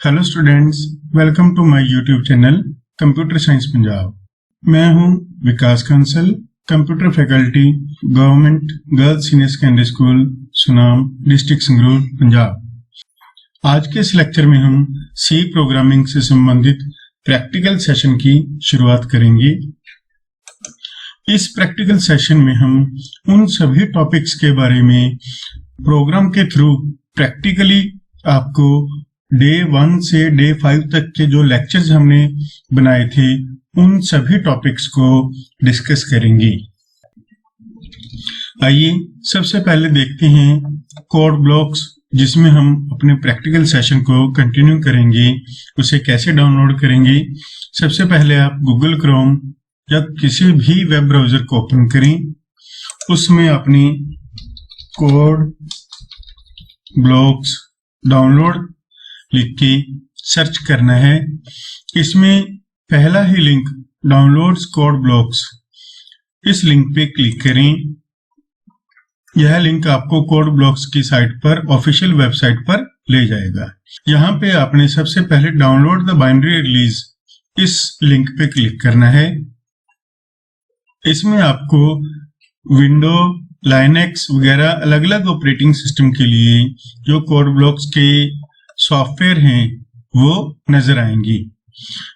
Hello students, welcome to my YouTube channel computer science Punjab. मैं हूं Vikas Kansal, computer faculty, government girls senior secondary school, Sunam, district Sangrur, Punjab. आज के इस lecture में हम सी प्रोग्रामिंग से संबंधित प्रैक्टिकल सेशन की शुरुआत करेंगे। इस प्रैक्टिकल सेशन में हम उन सभी टॉपिक्स के बारे में प्रोग्राम के थ्रू प्रैक्टिकली आपको डे 1 से डे 5 तक के जो लेक्चर्स हमने बनाए थे उन सभी टॉपिक्स को डिस्कस करेंगे। आइए सबसे पहले देखते हैं कोड ब्लॉक्स, जिसमें हम अपने प्रैक्टिकल सेशन को कंटिन्यू करेंगे। उसे कैसे डाउनलोड करेंगे? सबसे पहले आप गूगल क्रोम या किसी भी वेब ब्राउजर को ओपन करें, उसमें अपनी कोड ब्लॉक्स डाउनलोड लिख के सर्च करना है। इसमें पहला ही लिंक डाउनलोड्स कोड ब्लॉक्स, इस लिंक पे क्लिक करें। यह लिंक आपको कोड ब्लॉक्स की साइट पर, ऑफिशियल वेबसाइट पर ले जाएगा। यहाँ पे आपने सबसे पहले डाउनलोड द बाइनरी रिलीज, इस लिंक पे क्लिक करना है। इसमें आपको विंडो, लाइनेक्स वगैरह अलग अलग ऑपरेटिंग सिस्टम के लिए जो कोड ब्लॉक्स के सॉफ्टवेयर हैं वो नजर आएंगी।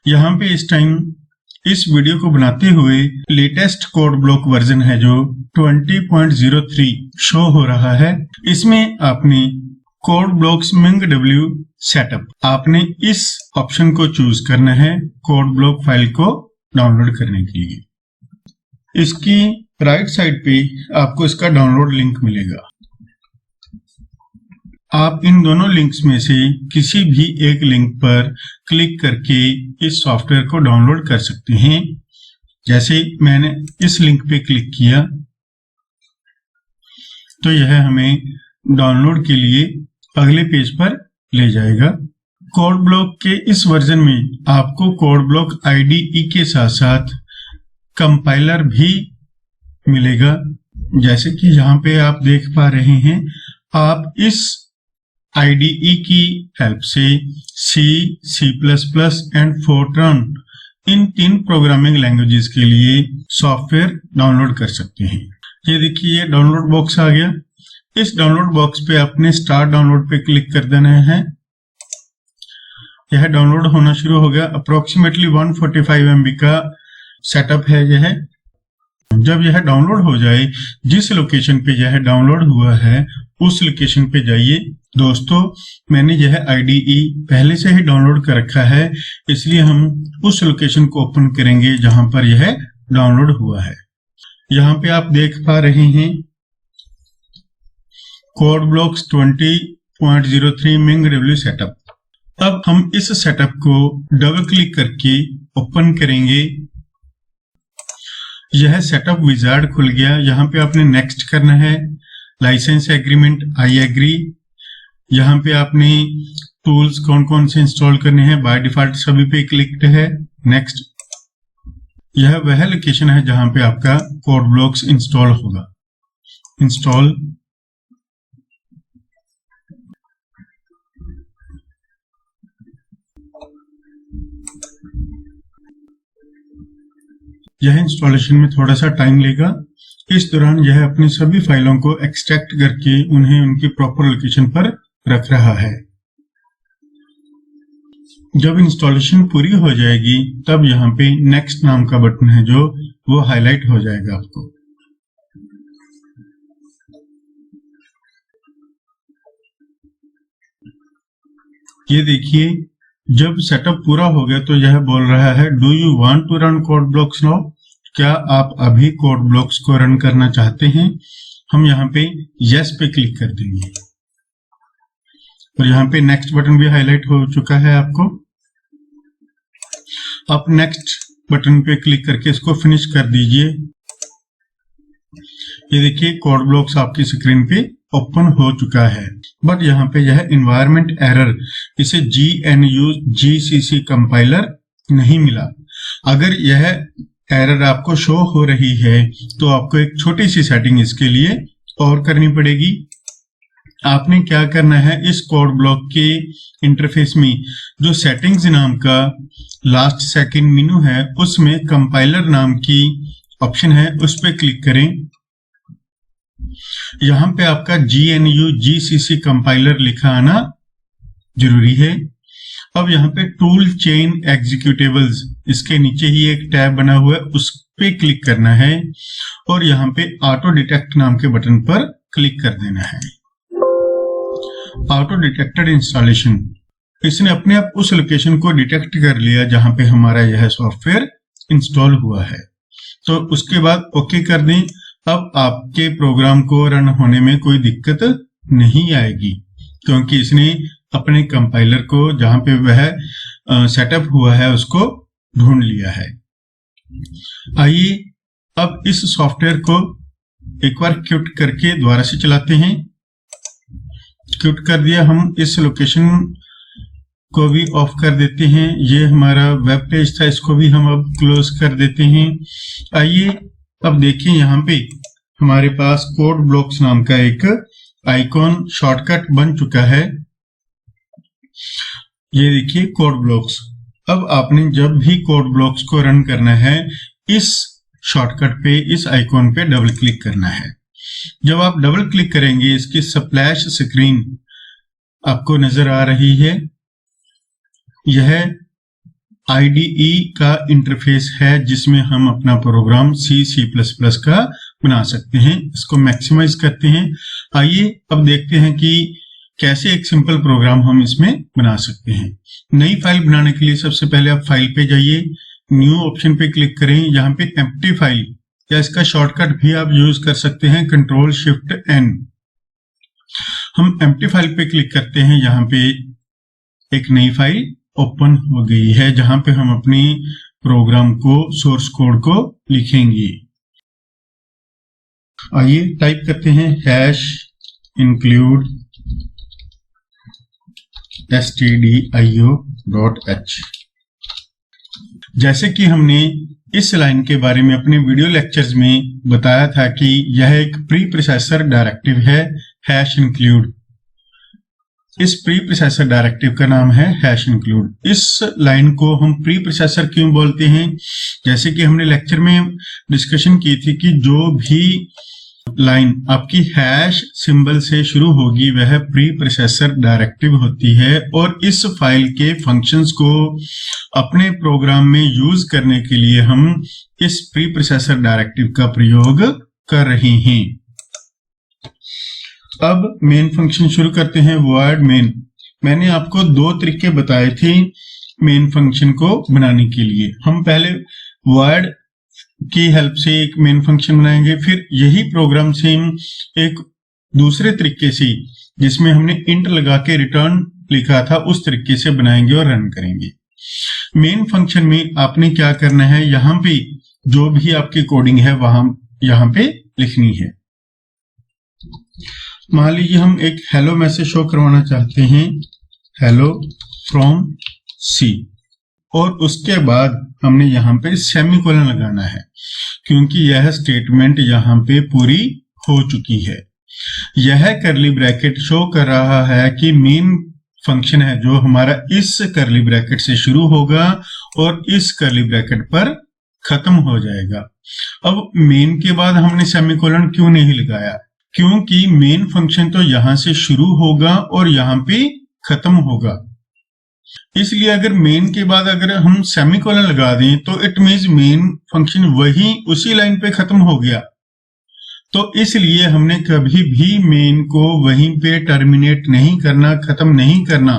यहाँ पे इस टाइम इस वीडियो को बनाते हुए लेटेस्ट कोड ब्लॉक वर्जन है जो 20.03 शो हो रहा है। इसमें आपने कोड ब्लॉक्स MingW सेटअप, आपने इस ऑप्शन को चूज करना है कोड ब्लॉक फाइल को डाउनलोड करने के लिए। इसकी राइट साइड पे आपको इसका डाउनलोड लिंक मिलेगा। आप इन दोनों लिंक्स में से किसी भी एक लिंक पर क्लिक करके इस सॉफ्टवेयर को डाउनलोड कर सकते हैं। जैसे मैंने इस लिंक पे क्लिक किया तो यह हमें डाउनलोड के लिए अगले पेज पर ले जाएगा। कोड ब्लॉक के इस वर्जन में आपको कोड ब्लॉक IDE के साथ साथ कंपाइलर भी मिलेगा। जैसे कि यहाँ पे आप देख पा रहे हैं, आप इस IDE की हेल्प से C, C++ and Fortran, in 3 programming languages के लिए सॉफ्टवेयर डाउनलोड कर सकते हैं। ये देखिए, ये डाउनलोड बॉक्स आ गया। इस डाउनलोड बॉक्स पे आपने स्टार्ट डाउनलोड पे क्लिक कर देना है। यह डाउनलोड होना शुरू हो गया। अप्रोक्सीमेटली 145 MB का सेटअप है यह। जब यह डाउनलोड हो जाए, जिस लोकेशन पे यह डाउनलोड हुआ है उस लोकेशन पे जाइए। दोस्तों, मैंने यह IDE पहले से ही डाउनलोड कर रखा है, इसलिए हम उस लोकेशन को ओपन करेंगे जहां पर यह डाउनलोड हुआ है। यहाँ पे आप देख पा रहे हैं कोड ब्लॉक्स 20.03 MingW सेटअप। अब हम इस सेटअप को डबल क्लिक करके ओपन करेंगे। यह सेटअप विजार्ड खुल गया। यहाँ पे आपने नेक्स्ट करना है, लाइसेंस एग्रीमेंट, आई एग्री। यहाँ पे आपने टूल्स कौन कौन से इंस्टॉल करने हैं, बाय डिफॉल्ट सभी पे क्लिक है, नेक्स्ट। यह वह लोकेशन है जहां पे आपका कोड ब्लॉक्स इंस्टॉल होगा। इंस्टॉल, यह इंस्टॉलेशन में थोड़ा सा टाइम लेगा। इस दौरान यह अपनी सभी फाइलों को एक्सट्रैक्ट करके उन्हें उनकी प्रॉपर लोकेशन पर रख रहा है। जब इंस्टॉलेशन पूरी हो जाएगी तब यहाँ पे नेक्स्ट नाम का बटन है जो वो हाईलाइट हो जाएगा आपको। ये देखिए, जब सेटअप पूरा हो गया तो यह बोल रहा है, do you want to run code blocks now? क्या आप अभी कोड ब्लॉक्स को रन करना चाहते हैं? हम यहाँ पे यस पे क्लिक कर देंगे और यहाँ पे नेक्स्ट बटन भी हाईलाइट हो चुका है आपको। आप नेक्स्ट बटन पे क्लिक करके इसको फिनिश कर दीजिए। ये देखिए, कोड ब्लॉक्स आपकी स्क्रीन पे ओपन हो चुका है। बट यहाँ पे यह एनवायरनमेंट एरर, इसे GNU GCC कंपाइलर नहीं मिला। अगर यह एरर आपको शो हो रही है तो आपको एक छोटी सी सेटिंग इसके लिए और करनी पड़ेगी। आपने क्या करना है, इस कोड ब्लॉक के इंटरफेस में जो सेटिंग्स नाम का लास्ट सेकंड मेनू है उसमें कंपाइलर नाम की ऑप्शन है, उस पर क्लिक करें। यहां पे आपका GNU GCC कंपाइलर लिखा आना जरूरी है। अब यहाँ पे टूल चेन एग्जीक्यूटेबल्स, इसके नीचे ही एक टैब बना हुआ है, उस पे क्लिक करना है और यहाँ पे ऑटो डिटेक्ट नाम के बटन पर क्लिक कर देना है। ऑटो डिटेक्टेड इंस्टॉलेशन, इसने अपने आप उस लोकेशन को डिटेक्ट कर लिया जहां पे हमारा यह सॉफ्टवेयर इंस्टॉल हुआ है। तो उसके बाद ओके कर दें। अब आपके प्रोग्राम को रन होने में कोई दिक्कत नहीं आएगी, क्योंकि इसने अपने कंपाइलर को जहां पे वह सेटअप हुआ है उसको ढूंढ लिया है। आइए अब इस सॉफ्टवेयर को एक बार क्विट करके दोबारा से चलाते हैं। क्विट कर दिया, हम इस लोकेशन को भी ऑफ कर देते हैं। ये हमारा वेब पेज था, इसको भी हम अब क्लोज कर देते हैं। आइए अब देखिए, यहाँ पे हमारे पास कोड ब्लॉक्स नाम का एक आइकॉन शॉर्टकट बन चुका है। ये देखिए कोड ब्लॉक्स। अब आपने जब भी कोड ब्लॉक्स को रन करना है, इस शॉर्टकट पे, इस आइकॉन पे डबल क्लिक करना है। जब आप डबल क्लिक करेंगे, इसकी स्प्लैश स्क्रीन आपको नजर आ रही है। यह IDE का इंटरफेस है जिसमें हम अपना प्रोग्राम C++ का बना सकते हैं। इसको मैक्सिमाइज करते हैं। आइए अब देखते हैं कि कैसे एक सिंपल प्रोग्राम हम इसमें बना सकते हैं। नई फाइल बनाने के लिए सबसे पहले आप फाइल पे जाइए, न्यू ऑप्शन पे क्लिक करें। यहाँ पे एम्प्टी फाइल या इसका शॉर्टकट भी आप यूज कर सकते हैं, Ctrl+Shift+N। हम एम्प्टी फाइल पे क्लिक करते हैं। यहाँ पे एक नई फाइल ओपन हो गई है जहां पे हम अपनी प्रोग्राम को, सोर्स कोड को लिखेंगे। आइए टाइप करते हैं #include stdio.h। जैसे कि हमने इस लाइन के बारे में अपने वीडियो लेक्चर्स में बताया था कि यह एक प्री प्रोसेसर डायरेक्टिव है #include। इस प्री प्रोसेसर डायरेक्टिव का नाम है #include। इस लाइन को हम प्री प्रोसेसर क्यों बोलते हैं? जैसे कि हमने लेक्चर में डिस्कशन की थी कि जो भी लाइन आपकी #सिंबल से शुरू होगी वह प्री प्रोसेसर डायरेक्टिव होती है, और इस फाइल के फंक्शंस को अपने प्रोग्राम में यूज करने के लिए हम इस प्री प्रोसेसर डायरेक्टिव का प्रयोग कर रहे हैं। अब मेन फंक्शन शुरू करते हैं। वर्ड मेन, मैंने आपको दो तरीके बताए थे मेन फंक्शन को बनाने के लिए। हम पहले वर्ड की हेल्प से एक मेन फंक्शन बनाएंगे, फिर यही प्रोग्राम से हम एक दूसरे तरीके से, जिसमें हमने इंट लगा के रिटर्न लिखा था, उस तरीके से बनाएंगे और रन करेंगे। मेन फंक्शन में आपने क्या करना है, यहाँ पे जो भी आपकी कोडिंग है वहां यहाँ पे लिखनी है। मान लीजिए हम एक हेलो मैसेज शो करवाना चाहते हैं, हेलो फ्रॉम सी, और उसके बाद हमने यहाँ पे सेमीकोलन लगाना है, क्योंकि यह स्टेटमेंट यहाँ पे पूरी हो चुकी है। यह करली ब्रैकेट शो कर रहा है कि मेन फंक्शन है जो हमारा इस करली ब्रैकेट से शुरू होगा और इस करली ब्रैकेट पर खत्म हो जाएगा। अब मेन के बाद हमने सेमीकोलन क्यों नहीं लगाया? क्योंकि मेन फंक्शन तो यहां से शुरू होगा और यहाँ पे खत्म होगा। इसलिए अगर मेन के बाद अगर हम सेमीकोलन लगा दें तो इट मींस मेन फंक्शन वही उसी लाइन पे खत्म हो गया। तो इसलिए हमने कभी भी मेन को वहीं पे टर्मिनेट नहीं करना, खत्म नहीं करना,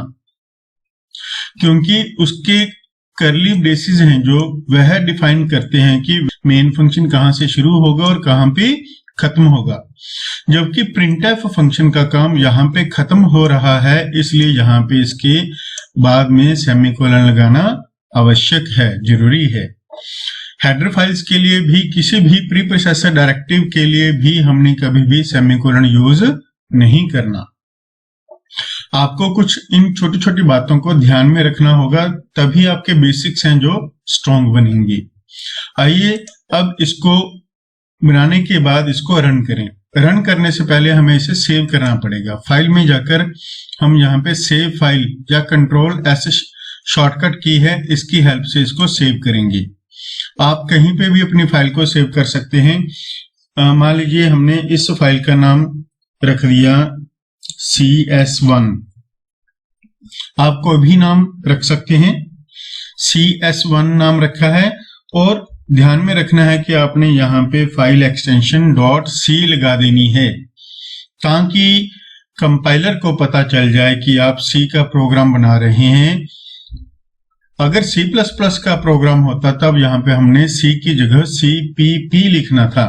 क्योंकि उसके करली ब्रेसेस हैं जो वह डिफाइन करते हैं कि मेन फंक्शन कहां से शुरू होगा और कहां पे खत्म होगा। जबकि प्रिंटफ फंक्शन का काम यहाँ पे खत्म हो रहा है, इसलिए यहाँ पे इसके बाद में सेमीकोलन लगाना आवश्यक है, जरूरी है। हेडर फाइल्स के लिए भी, किसी भी प्री प्रोसेसर डायरेक्टिव के लिए भी हमने कभी भी सेमीकोलन यूज नहीं करना। आपको कुछ इन छोटी छोटी बातों को ध्यान में रखना होगा, तभी आपके बेसिक्स हैं जो स्ट्रॉन्ग बनेंगे। आइए अब इसको बनाने के बाद इसको रन करें। रन करने से पहले हमें इसे सेव करना पड़ेगा। फाइल में जाकर हम यहाँ पे सेव फाइल या कंट्रोल ऐसे शॉर्टकट की है, इसकी हेल्प से इसको सेव करेंगे। आप कहीं पे भी अपनी फाइल को सेव कर सकते हैं। मान लीजिए हमने इस फाइल का नाम रख दिया CS1। आप कोई भी नाम रख सकते हैं। CS1 नाम रखा है और ध्यान में रखना है कि आपने यहाँ पे फाइल एक्सटेंशन .c लगा देनी है, ताकि कंपाइलर को पता चल जाए कि आप C का प्रोग्राम बना रहे हैं। अगर C++ का प्रोग्राम होता तब यहाँ पे हमने C की जगह CPP लिखना था।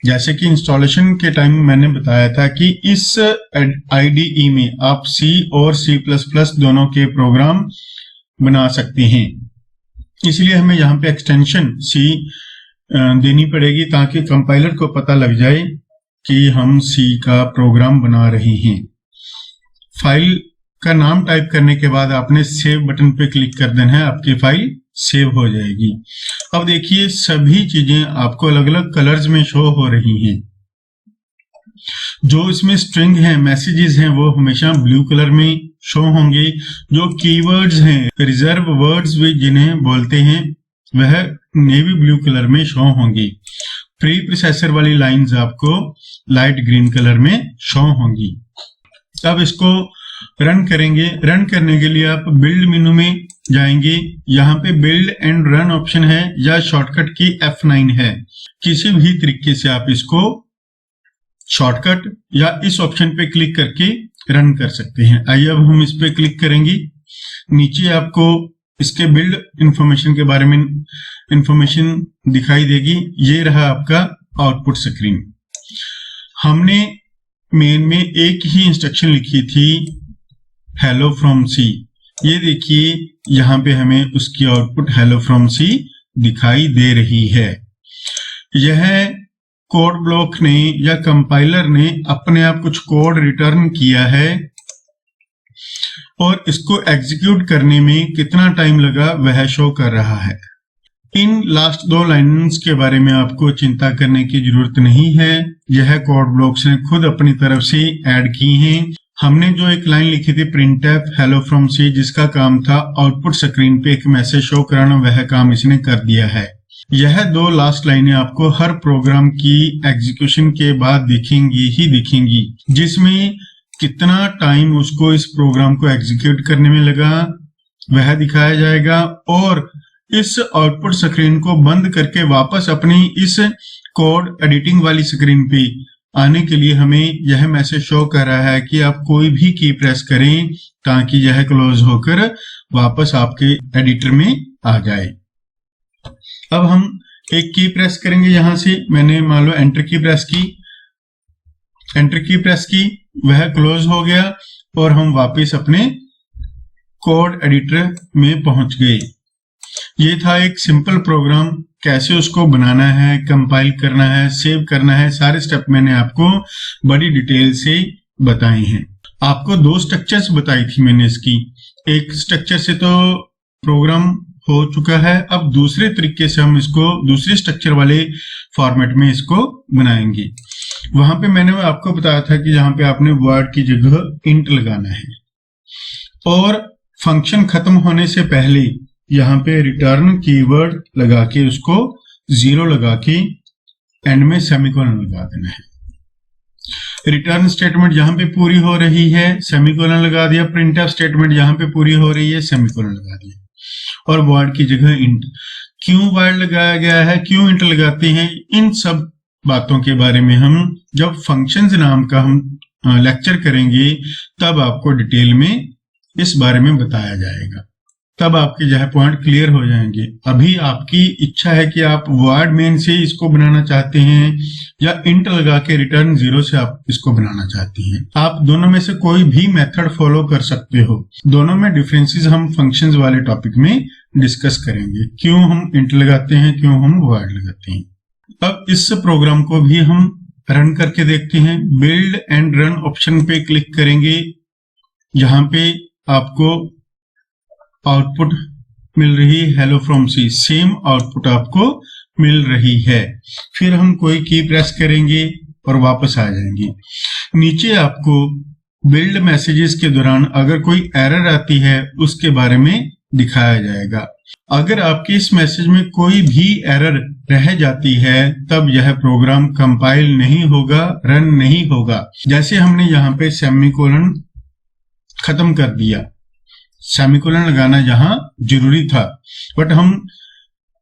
जैसे कि इंस्टॉलेशन के टाइम मैंने बताया था कि इस IDE में आप C और C++ दोनों के प्रोग्राम बना सकते हैं। इसलिए हमें यहाँ पे एक्सटेंशन C देनी पड़ेगी ताकि कंपाइलर को पता लग जाए कि हम C का प्रोग्राम बना रहे हैं। फाइल का नाम टाइप करने के बाद आपने सेव बटन पे क्लिक कर देना है, आपकी फाइल सेव हो जाएगी। अब देखिए सभी चीजें आपको अलग अलग कलर्स में शो हो रही हैं। जो इसमें स्ट्रिंग है, मैसेजेस हैं, वो हमेशा ब्लू कलर में शो होंगे। जो कीवर्ड्स हैं, रिजर्व वर्ड्स भी जिन्हें बोलते हैं, वह नेवी ब्लू कलर में शो होंगी। प्री प्रोसेसर वाली लाइंस आपको लाइट ग्रीन कलर में शो होंगी। अब इसको रन करेंगे। रन करने के लिए आप बिल्ड मेनू में जाएंगे। यहाँ पे बिल्ड एंड रन ऑप्शन है या शॉर्टकट की F9 है। किसी भी तरीके से आप इसको शॉर्टकट या इस ऑप्शन पे क्लिक करके रन कर सकते हैं। आइए अब हम इस पे क्लिक करेंगे। नीचे आपको इसके बिल्ड इंफॉर्मेशन के बारे में इंफॉर्मेशन दिखाई देगी। ये रहा आपका आउटपुट स्क्रीन। हमने मेन में एक ही इंस्ट्रक्शन लिखी थी, हेलो फ्रॉम C। ये देखिए यहाँ पे हमें उसकी आउटपुट हेलो फ्रॉम C दिखाई दे रही है। यह कोड ब्लॉक ने या कंपाइलर ने अपने आप कुछ कोड रिटर्न किया है और इसको एग्जीक्यूट करने में कितना टाइम लगा वह शो कर रहा है। इन लास्ट दो लाइन्स के बारे में आपको चिंता करने की जरूरत नहीं है। यह कोड ब्लॉक्स ने खुद अपनी तरफ से ऐड की हैं। हमने जो एक लाइन लिखी थी printf hello from C, जिसका काम था आउटपुट स्क्रीन पे एक मैसेज शो कराना, वह काम इसने कर दिया है। यह दो लास्ट लाइनें आपको हर प्रोग्राम की एग्जीक्यूशन के बाद दिखेंगी ही दिखेंगी, जिसमें कितना टाइम उसको इस प्रोग्राम को एग्जीक्यूट करने में लगा वह दिखाया जाएगा। और इस आउटपुट स्क्रीन को बंद करके वापस अपनी इस कोड एडिटिंग वाली स्क्रीन पे आने के लिए हमें यह मैसेज शो कर रहा है कि आप कोई भी की प्रेस करें ताकि यह क्लोज होकर वापस आपके एडिटर में आ जाए। अब हम एक की प्रेस करेंगे। यहां से मैंने मान लो एंटर की प्रेस की, वह क्लोज हो गया और हम वापस अपने कोड एडिटर में पहुंच गए। ये था एक सिंपल प्रोग्राम। कैसे उसको बनाना है, कंपाइल करना है, सेव करना है, सारे स्टेप मैंने आपको बड़ी डिटेल से बताए हैं। आपको दो स्ट्रक्चर्स बताई थी मैंने इसकी। एक स्ट्रक्चर से तो प्रोग्राम हो चुका है, अब दूसरे तरीके से हम इसको दूसरे स्ट्रक्चर वाले फॉर्मेट में इसको बनाएंगे। वहां पे मैंने आपको बताया था कि यहाँ पे आपने वर्ड की जगह इंट लगाना है और फंक्शन खत्म होने से पहले यहाँ पे रिटर्न कीवर्ड लगा के उसको 0 लगा के एंड में सेमीकोलन लगा देना है। रिटर्न स्टेटमेंट यहाँ पे पूरी हो रही है, सेमीकोलन लगा दिया। प्रिंटफ स्टेटमेंट यहाँ पे पूरी हो रही है, सेमीकोलन लगा दिया। और वर्ड की जगह इंट। क्यों वर्ड लगाया गया है, क्यों इंट लगाते हैं, इन सब बातों के बारे में हम जब फंक्शंस नाम का हम लेक्चर करेंगे तब आपको डिटेल में इस बारे में बताया जाएगा। तब आपके जो है पॉइंट क्लियर हो जाएंगे। अभी आपकी इच्छा है कि आप वर्ड मेन से इसको बनाना चाहते हैं या इंट लगा के रिटर्न 0 से आप इसको बनाना चाहते हैं। आप दोनों में से कोई भी मेथड फॉलो कर सकते हो। दोनों में डिफरेंसेस हम फंक्शंस वाले टॉपिक में डिस्कस करेंगे, क्यों हम इंट लगाते हैं, क्यों हम वर्ड लगाते हैं। अब इस प्रोग्राम को भी हम रन करके देखते हैं। बिल्ड एंड रन ऑप्शन पे क्लिक करेंगे। यहाँ पे आपको आउटपुट मिल रही hello from C, same output आपको मिल रही है। फिर हम कोई की प्रेस करेंगे और वापस आ जाएंगी। नीचे आपको बिल्ड मैसेजेस के दौरान अगर कोई एरर आती है उसके बारे में दिखाया जाएगा। अगर आपके इस मैसेज में कोई भी एरर रह जाती है तब यह प्रोग्राम कंपाइल नहीं होगा, रन नहीं होगा। जैसे हमने यहाँ पे सेमीकोलन खत्म कर दिया, सेमीकोलन लगाना यहाँ जरूरी था, बट हम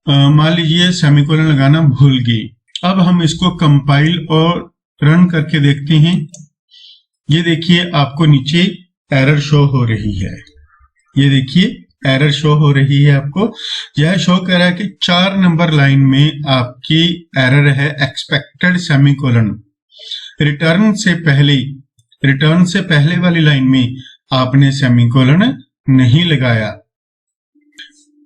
मान लीजिए सेमीकोलन लगाना भूल गए। अब हम इसको कंपाइल और रन करके देखते हैं। ये देखिए आपको नीचे एरर शो हो रही है, ये देखिए एरर शो हो रही है आपको। यह शो कर रहा है कि 4 नंबर लाइन में आपकी एरर है एक्सपेक्टेड सेमीकोलन। रिटर्न से पहले वाली लाइन में आपने सेमीकोलन नहीं लगाया।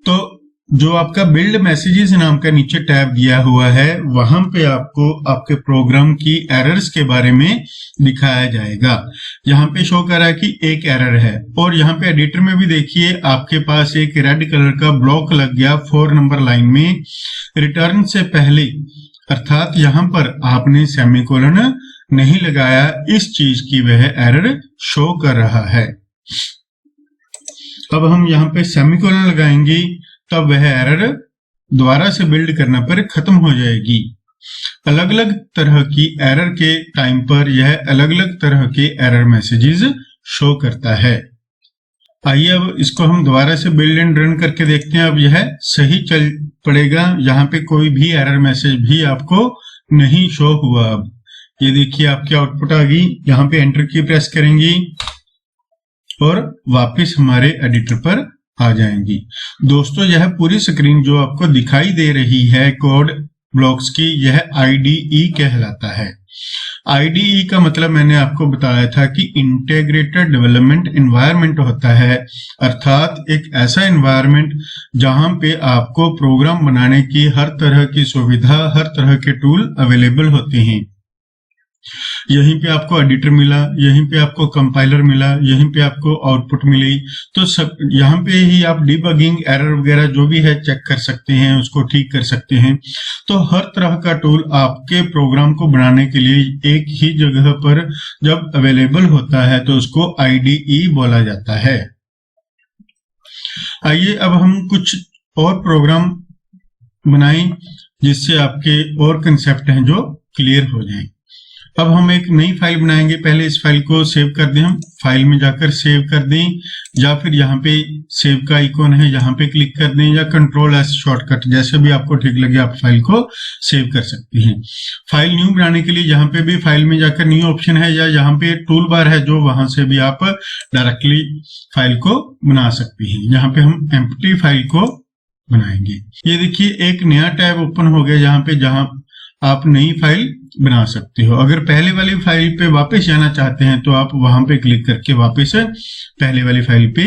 तो जो आपका बिल्ड मैसेजेस नाम का नीचे टैब दिया हुआ है वहां पे आपको आपके प्रोग्राम की एरर्स के बारे में दिखाया जाएगा। यहाँ पे शो कर रहा है कि एक एरर है, और यहाँ पे एडिटर में भी देखिए आपके पास एक रेड कलर का ब्लॉक लग गया 4 नंबर लाइन में रिटर्न से पहले, अर्थात यहाँ पर आपने सेमीकोलन नहीं लगाया, इस चीज की वह एरर शो कर रहा है। अब हम यहाँ पे सेमीकोलन लगाएंगे तब वह एरर दोबारा से बिल्ड करने पर खत्म हो जाएगी। अलग अलग तरह की एरर के टाइम पर यह अलग अलग तरह के एरर मैसेजेस शो करता है। आइए अब इसको हम दोबारा से बिल्ड एंड रन करके देखते हैं। अब यह सही चल पड़ेगा, यहाँ पे कोई भी एरर मैसेज भी आपको नहीं शो हुआ। अब ये देखिए आपकी आउटपुट आ गई। यहाँ पे एंटर की प्रेस करेंगी और वापस हमारे एडिटर पर आ जाएंगी। दोस्तों यह पूरी स्क्रीन जो आपको दिखाई दे रही है कोड ब्लॉक्स की, यह IDE कहलाता है। IDE का मतलब मैंने आपको बताया था कि इंटीग्रेटेड डेवलपमेंट एनवायरनमेंट होता है, अर्थात एक ऐसा एनवायरनमेंट जहां पे आपको प्रोग्राम बनाने की हर तरह की सुविधा, हर तरह के टूल अवेलेबल होते हैं। यहीं पे आपको एडिटर मिला, यहीं पे आपको कंपाइलर मिला, यहीं पे आपको आउटपुट मिली, तो सब यहाँ पे ही आप डिबगिंग एरर वगैरह जो भी है चेक कर सकते हैं, उसको ठीक कर सकते हैं। तो हर तरह का टूल आपके प्रोग्राम को बनाने के लिए एक ही जगह पर जब अवेलेबल होता है तो उसको IDE बोला जाता है। आइए अब हम कुछ और प्रोग्राम बनाएं जिससे आपके और कंसेप्ट हैं जो क्लियर हो जाएं। अब हम एक नई फाइल बनाएंगे। पहले इस फाइल को सेव कर दें, हम फाइल में जाकर सेव कर दें, या फिर यहाँ पे सेव का आइकॉन है यहाँ पे क्लिक कर दें, या Ctrl+S शॉर्टकट, जैसे भी आपको ठीक लगे आप फाइल को सेव कर सकते हैं। फाइल न्यू बनाने के लिए यहाँ पे भी फाइल में जाकर न्यू ऑप्शन है, या यहाँ पे टूल बार है जो वहां से भी आप डायरेक्टली फाइल को बना सकते हैं। यहाँ पे हम एम्प्टी फाइल को बनाएंगे। ये देखिए एक नया टैब ओपन हो गया यहाँ पे, जहां आप नई फाइल बना सकते हो। अगर पहले वाली फाइल पे वापस जाना चाहते हैं तो आप वहां पे क्लिक करके वापस पहले वाली फाइल पे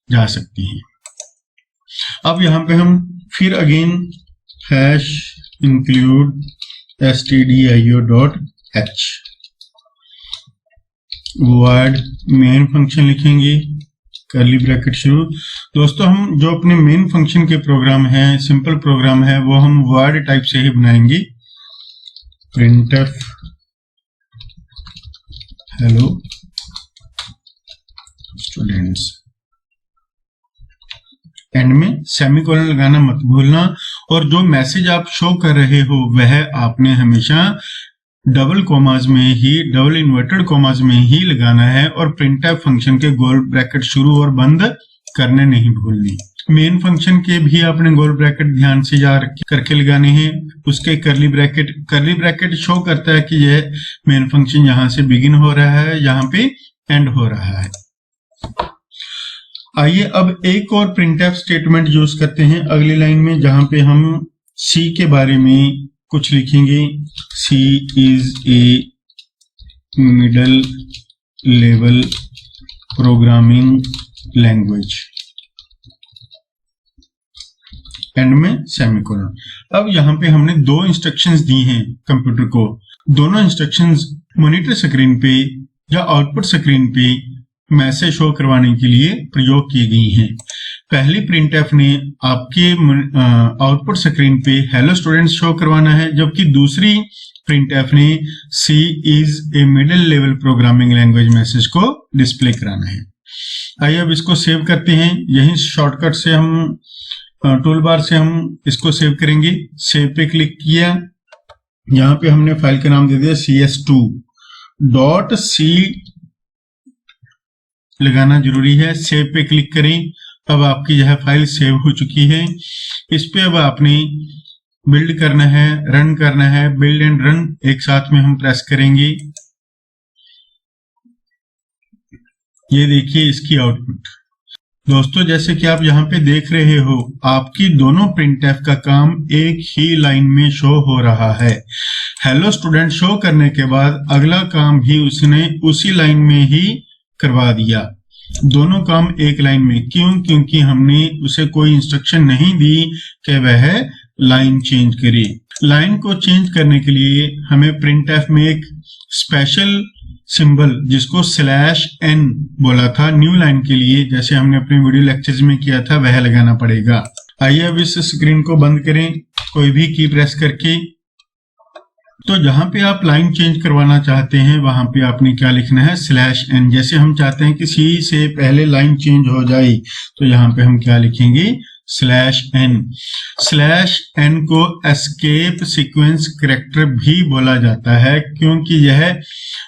जा सकते हैं। अब यहाँ पे हम फिर again #include stdio.h void main function लिखेंगे, कर्ली ब्रैकेट शुरू। दोस्तों हम जो अपने मेन फंक्शन के प्रोग्राम है, सिंपल प्रोग्राम है, वो हम void टाइप से ही बनाएंगे। printf hello students, एंड में सेमीकोलन लगाना मत भूलना। और जो मैसेज आप शो कर रहे हो वह आपने हमेशा डबल कॉमास में ही, डबल इन्वर्टेड कॉमास में ही लगाना है, और printf फंक्शन के गोल ब्रैकेट शुरू और बंद करने नहीं भूलनी। मेन फंक्शन के भी आपने गोल ब्रैकेट ध्यान से करके लगाने हैं। उसके कर्ली ब्रैकेट शो करता है कि यह मेन फंक्शन यहाँ से बिगिन हो रहा है, यहाँ पे एंड हो रहा है। आइए अब एक और printf स्टेटमेंट यूज करते हैं अगली लाइन में, जहां पे हम C के बारे में कुछ लिखेंगे। C is a middle level programming language, and में सेमीकोलन। अब यहाँ पे हमने 2 इंस्ट्रक्शंस दी हैं कंप्यूटर को। दोनों इंस्ट्रक्शंस मॉनिटर स्क्रीन पे या आउटपुट स्क्रीन पे मैसेज शो करवाने के लिए प्रयोग की गई हैं। पहली printf ने आपके आउटपुट स्क्रीन पे हेलो स्टूडेंट्स शो करवाना है, जबकि दूसरी printf ने C is a middle level programming language message को डिस्प्ले कराना है। आइए अब इसको सेव करते हैं। यही शॉर्टकट से हम टूल बार से हम इसको सेव करेंगे। सेव पे क्लिक किया, यहाँ पे हमने फाइल का नाम दे दिया cs2.c लगाना जरूरी है। सेव पे क्लिक करें। अब आपकी यह फाइल सेव हो चुकी है। इस पे अब आपने बिल्ड करना है, रन करना है। बिल्ड एंड रन एक साथ में हम प्रेस करेंगे। ये देखिए इसकी आउटपुट। दोस्तों जैसे कि आप यहाँ पे देख रहे हो, आपकी दोनों प्रिंटफ का काम एक ही लाइन में शो हो रहा है। हेलो स्टूडेंट शो करने के बाद अगला काम भी उसने उसी लाइन में ही करवा दिया। दोनों काम एक लाइन में। क्यों? क्योंकि हमने उसे कोई इंस्ट्रक्शन नहीं दी कि वह लाइन चेंज करे। लाइन को चेंज करने के लिए हमें प्रिंटफ में एक स्पेशल सिंबल जिसको /n बोला था न्यू लाइन के लिए, जैसे हमने अपने वीडियो लेक्चर्स में किया था, वह लगाना पड़ेगा। आइए अब इस स्क्रीन को बंद करें कोई भी की प्रेस करके। तो जहां पे आप लाइन चेंज करवाना चाहते हैं वहां पे आपने क्या लिखना है /n। जैसे हम चाहते हैं कि C से पहले लाइन चेंज हो जाए तो यहाँ पे हम क्या लिखेंगे /n। /n को एस्केप सीक्वेंस कैरेक्टर भी बोला जाता है, क्योंकि यह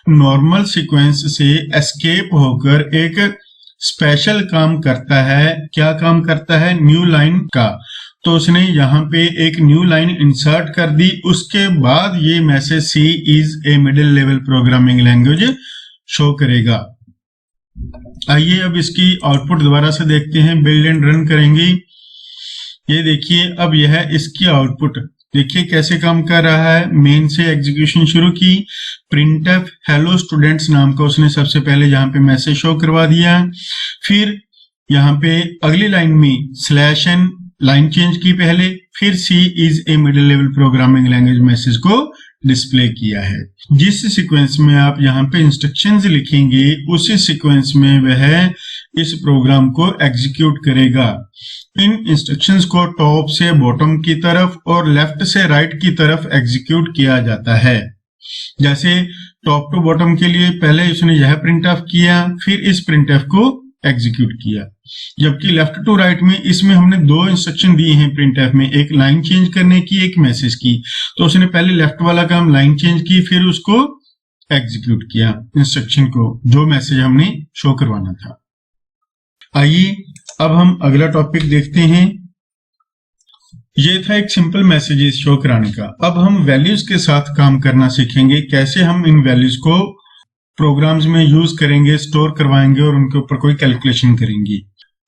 नॉर्मल सीक्वेंस से एस्केप होकर एक स्पेशल काम करता है। क्या काम करता है? न्यू लाइन का। तो उसने यहाँ पे एक न्यू लाइन इंसर्ट कर दी। उसके बाद ये message C is a middle level programming language show करेगा। आइए अब इसकी आउटपुट दोबारा से देखते हैं। बिल्ड एंड रन करेंगे। ये देखिए अब यह इसकी आउटपुट देखिए कैसे काम कर रहा है। मेन से एग्जीक्यूशन शुरू की। प्रिंटफ हेलो स्टूडेंट्स नाम का उसने सबसे पहले यहाँ पे मैसेज शो करवा दिया। फिर यहाँ पे अगली लाइन में /n लाइन चेंज की पहले, फिर C is a middle level programming language message को डिस्प्ले किया है। जिस सीक्वेंस में आप यहाँ पे इंस्ट्रक्शंस लिखेंगे उसी सीक्वेंस में वह इस प्रोग्राम को एग्जीक्यूट करेगा। इन इंस्ट्रक्शंस को टॉप से बॉटम की तरफ और लेफ्ट से राइट की तरफ एग्जीक्यूट किया जाता है। जैसे टॉप टू बॉटम के लिए पहले उसने यह प्रिंटफ किया, फिर इस प्रिंटफ को एग्जीक्यूट किया। जबकि लेफ्ट टू राइट में इसमें हमने दो इंस्ट्रक्शन दिए हैं प्रिंटफ में, एक लाइन चेंज करने की, एक मैसेज की। तो उसने पहले लेफ्ट वाला काम लाइन चेंज की, फिर उसको एग्जीक्यूट किया इंस्ट्रक्शन को, जो मैसेज हमने शो करवाना था। आइए अब हम अगला टॉपिक देखते हैं। ये था एक सिंपल मैसेजेस शो कराने का। अब हम वैल्यूज के साथ काम करना सीखेंगे। कैसे हम इन वैल्यूज को प्रोग्राम्स में यूज करेंगे, स्टोर करवाएंगे और उनके ऊपर कोई कैलकुलेशन करेंगे।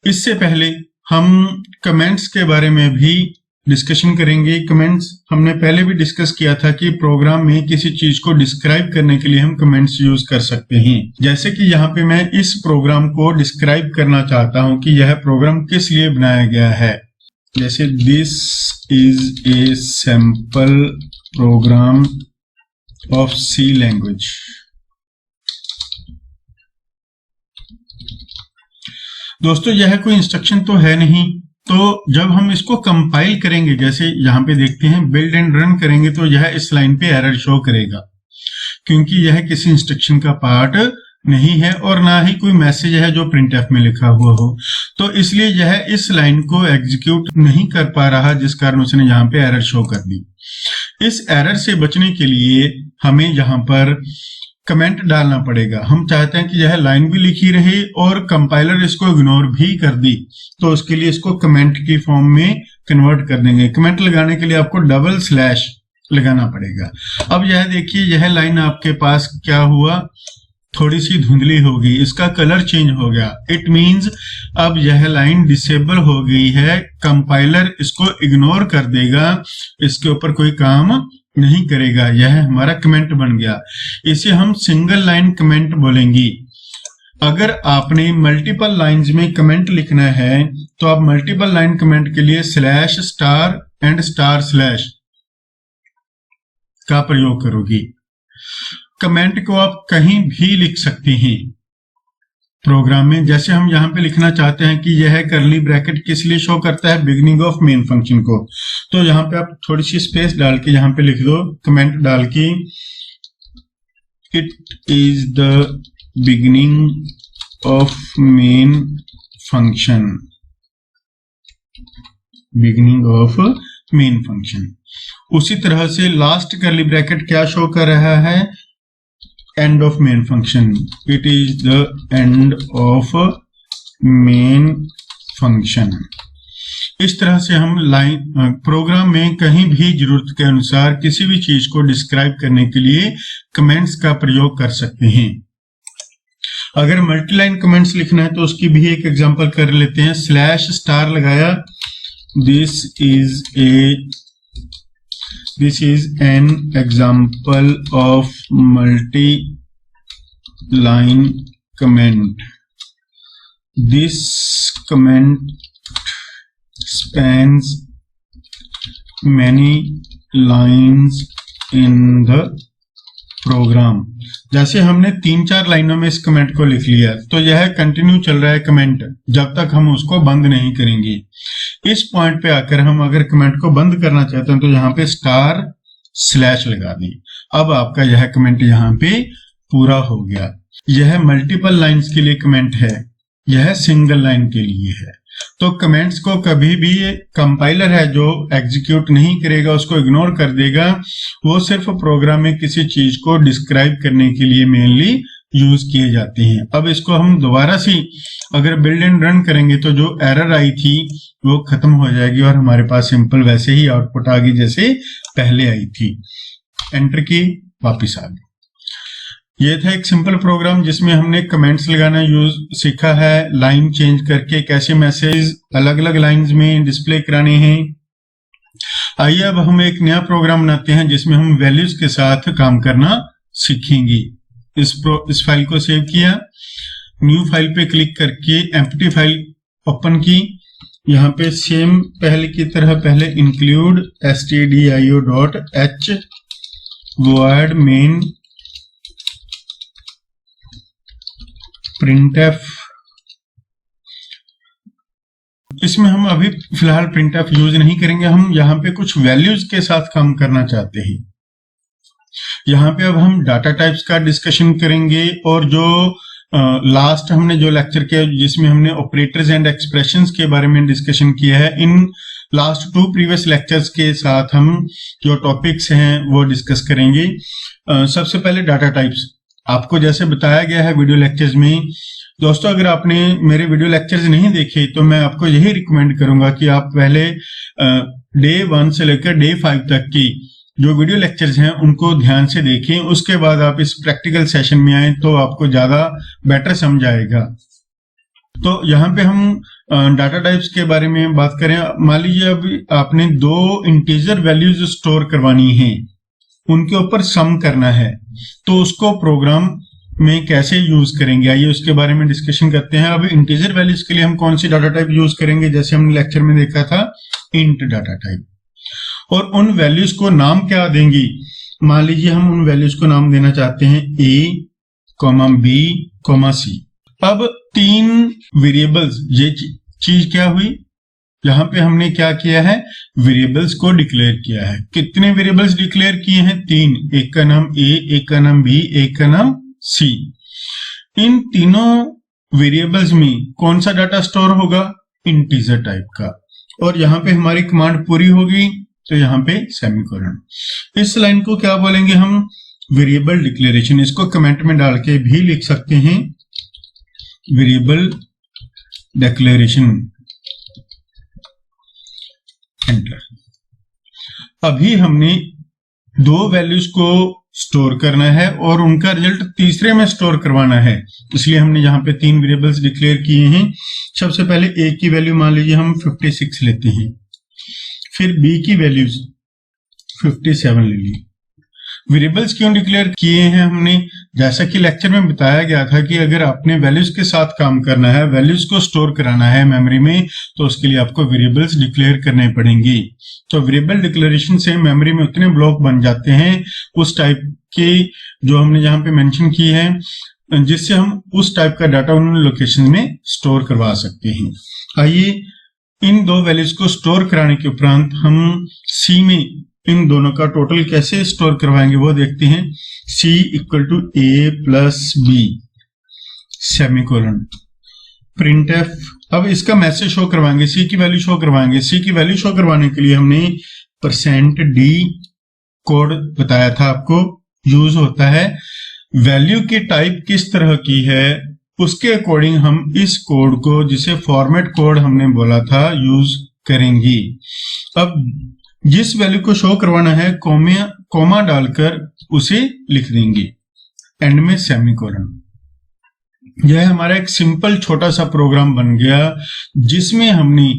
इससे पहले हम कमेंट्स के बारे में भी डिस्कशन करेंगे। कमेंट्स हमने पहले भी डिस्कस किया था कि प्रोग्राम में किसी चीज को डिस्क्राइब करने के लिए हम कमेंट्स यूज कर सकते हैं। जैसे कि यहाँ पे मैं इस प्रोग्राम को डिस्क्राइब करना चाहता हूँ कि यह प्रोग्राम किस लिए बनाया गया है। जैसे this is a sample program of C language. दोस्तों यह कोई इंस्ट्रक्शन तो है नहीं, तो जब हम इसको कंपाइल करेंगे, जैसे यहाँ पे देखते हैं बिल्ड एंड रन करेंगे, तो यह इस लाइन पे एरर शो करेगा, क्योंकि यह किसी इंस्ट्रक्शन का पार्ट नहीं है और ना ही कोई मैसेज है जो प्रिंटफ में लिखा हुआ हो। तो इसलिए यह इस लाइन को एग्जीक्यूट नहीं कर पा रहा, जिस कारण उसने यहाँ पे एरर शो कर दी। इस एरर से बचने के लिए हमें यहाँ पर कमेंट डालना पड़ेगा। हम चाहते हैं कि यह लाइन भी लिखी रहे और कंपाइलर इसको इग्नोर भी कर दी, तो उसके लिए इसको कमेंट की फॉर्म में कन्वर्ट कर देंगे। कमेंट लगाने के लिए आपको डबल स्लैश लगाना पड़ेगा। अब यह देखिए यह लाइन आपके पास क्या हुआ, थोड़ी सी धुंधली हो गई, इसका कलर चेंज हो गया। इट मींस अब यह लाइन डिसेबल हो गई है। कंपाइलर इसको इग्नोर कर देगा, इसके ऊपर कोई काम नहीं करेगा। यह हमारा कमेंट बन गया। इसे हम सिंगल लाइन कमेंट बोलेंगे। अगर आपने मल्टीपल लाइंस में कमेंट लिखना है तो आप मल्टीपल लाइन कमेंट के लिए /*& का प्रयोग करोगे। कमेंट को आप कहीं भी लिख सकते हैं। प्रोग्राम में। जैसे हम यहाँ पे लिखना चाहते हैं कि यह कर्ली ब्रैकेट किस लिए शो करता है, बिगनिंग ऑफ मेन फंक्शन को, तो यहाँ पे आप थोड़ी सी स्पेस डाल के यहाँ पे लिख दो, कमेंट डाल के, it is the beginning of main function, beginning of main function. उसी तरह से लास्ट कर्ली ब्रैकेट क्या शो कर रहा है, end of main function, it is the end of main function. इस तरह से हम लाइन प्रोग्राम में कहीं भी जरूरत के अनुसार किसी भी चीज को डिस्क्राइब करने के लिए कमेंट्स का प्रयोग कर सकते हैं। अगर मल्टीलाइन कमेंट्स लिखना है तो उसकी भी एक एग्जांपल कर लेते हैं। स्लैश स्टार लगाया, this is an example of multi-line comment. This comment spans many lines in the program. जैसे हमने 3-4 लाइनों में इस कमेंट को लिख लिया, तो यह कंटिन्यू चल रहा है कमेंट जब तक हम उसको बंद नहीं करेंगे। इस पॉइंट पे आकर हम अगर कमेंट को बंद करना चाहते हैं तो यहाँ पे स्टार स्लैश लगा दें। अब आपका यह कमेंट यहाँ पे पूरा हो गया। यह मल्टीपल लाइंस के लिए कमेंट है, यह सिंगल लाइन के लिए है। तो कमेंट्स को कभी भी कंपाइलर है जो एग्जीक्यूट नहीं करेगा, उसको इग्नोर कर देगा। वो सिर्फ प्रोग्राम में किसी चीज को डिस्क्राइब करने के लिए मेनली यूज किए जाते हैं। अब इसको हम दोबारा से अगर बिल्ड एंड रन करेंगे तो जो एरर आई थी वो खत्म हो जाएगी और हमारे पास सिंपल वैसे ही आउटपुट आ गई जैसे पहले आई थी। एंटर की, वापिस आ गई। ये था एक सिंपल प्रोग्राम जिसमें हमने कमेंट्स लगाना सीखा है, लाइन चेंज करके कैसे मैसेज अलग अलग लाइंस में डिस्प्ले कराने हैं। आइए अब हम एक नया प्रोग्राम बनाते हैं जिसमें हम वैल्यूज के साथ काम करना सीखेंगे। इस फाइल को सेव किया, न्यू फाइल पे क्लिक करके एम्प्टी फाइल ओपन की। यहाँ पे सेम पहले की तरह पहले include stdio.h void main printf। इसमें हम अभी फिलहाल printf यूज नहीं करेंगे, हम यहाँ पे कुछ वैल्यूज के साथ काम करना चाहते हैं। यहाँ पे अब हम डाटा टाइप्स का डिस्कशन करेंगे और जो लास्ट हमने जो लेक्चर किया जिसमें हमने ऑपरेटर्स एंड एक्सप्रेशंस के बारे में डिस्कशन किया है, इन लास्ट 2 प्रीवियस लेक्चर्स के साथ हम जो टॉपिक्स हैं वो डिस्कस करेंगे। सबसे पहले डाटा टाइप्स, आपको जैसे बताया गया है वीडियो लेक्चर्स में। दोस्तों अगर आपने मेरे वीडियो लेक्चर्स नहीं देखे तो मैं आपको यही रिकमेंड करूंगा कि आप पहले डे 1 से लेकर डे 5 तक की जो वीडियो लेक्चर्स हैं उनको ध्यान से देखें, उसके बाद आप इस प्रैक्टिकल सेशन में आए तो आपको ज्यादा बेटर समझ आएगा। तो यहाँ पे हम डाटा टाइप्स के बारे में बात करें। मान लीजिए अब आपने 2 इंटीजर वैल्यूज स्टोर करवानी है, उनके ऊपर सम करना है, तो उसको प्रोग्राम में कैसे यूज करेंगे, आइए उसके बारे में डिस्कशन करते हैं। अब इंटीजर वैल्यूज के लिए हम कौन सी डाटा टाइप यूज करेंगे, जैसे हमने लेक्चर में देखा था इंट डाटा टाइप। और उन वैल्यूज को नाम क्या देंगे, मान लीजिए हम उन वैल्यूज को नाम देना चाहते हैं a, b, c। अब 3 वेरिएबल्स, ये चीज क्या हुई, यहाँ पे हमने क्या किया है, वेरिएबल्स को डिक्लेयर किया है। कितने वेरिएबल्स डिक्लेयर किए हैं, 3, एक का नाम a, एक का नाम b, एक का नाम c। इन तीनों वेरिएबल्स में कौन सा डाटा स्टोर होगा, इंटीजर टाइप का। और यहाँ पे हमारी कमांड पूरी होगी तो यहाँ पे सेमीकोलन। इस लाइन को क्या बोलेंगे हम, वेरिएबल डिक्लेरेशन। इसको कमेंट में डाल के भी लिख सकते हैं, वेरिएबल डिक्लेरेशन। एंटर। अभी हमने 2 वैल्यूज को स्टोर करना है और उनका रिजल्ट तीसरे में स्टोर करवाना है, इसलिए हमने यहाँ पे 3 वेरिएबल्स डिक्लेयर किए हैं। सबसे पहले a की वैल्यू मान लीजिए हम 56 लेते हैं, फिर b की वैल्यूज 57 ले ली। वेरिएबल्स क्यों डिक्लेयर किए हैं हमने, जैसा कि लेक्चर में बताया गया था कि अगर आपने वैल्यूज के साथ काम करना है, वैल्यूज को स्टोर कराना है मेमोरी में, तो उसके लिए आपको वेरिएबल्स डिक्लेयर करने पड़ेंगे। तो वेरिएबल डिक्लेरेशन से मेमोरी में उतने ब्लॉक बन जाते हैं उस टाइप के जो हमने यहाँ पे मेंशन की है। जिससे हम उस टाइप का डाटा उन लोकेशन में स्टोर करवा सकते हैं। आइए इन दो वैल्यूज को स्टोर कराने के उपरांत हम सी में इन दोनों का टोटल कैसे स्टोर करवाएंगे वो देखते हैं। C equal to a plus b semicolon printf. अब इसका मैसेज शो करवाएंगे, सी की वैल्यू शो करवाएंगे। सी की वैल्यू शो करवाने के लिए हमने %d कोड बताया था आपको यूज होता है। वैल्यू की टाइप किस तरह की है उसके अकॉर्डिंग हम इस कोड को, जिसे फॉर्मेट कोड हमने बोला था, यूज करेंगे। अब जिस वैल्यू को शो करवाना है कोमा डालकर उसे लिख देंगे, एंड में सेमीकोलन। यह हमारा एक सिंपल छोटा सा प्रोग्राम बन गया जिसमें हमने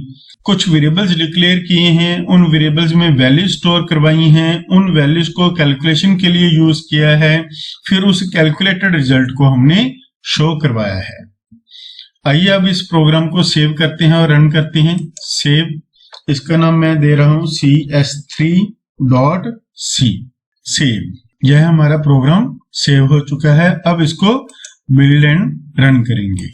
कुछ वेरिएबल्स डिक्लेयर किए हैं, उन वेरिएबल्स में वैल्यू स्टोर करवाई हैं, उन वैल्यूज को कैलकुलेशन के लिए यूज किया है, फिर उस कैलकुलेटेड रिजल्ट को हमने शो करवाया है। आइए अब इस प्रोग्राम को सेव करते हैं और रन करते हैं। सेव, इसका नाम मैं दे रहा हूं cs3.c। सेव, यह हमारा प्रोग्राम सेव हो चुका है। अब इसको बिल्ड एंड रन करेंगे।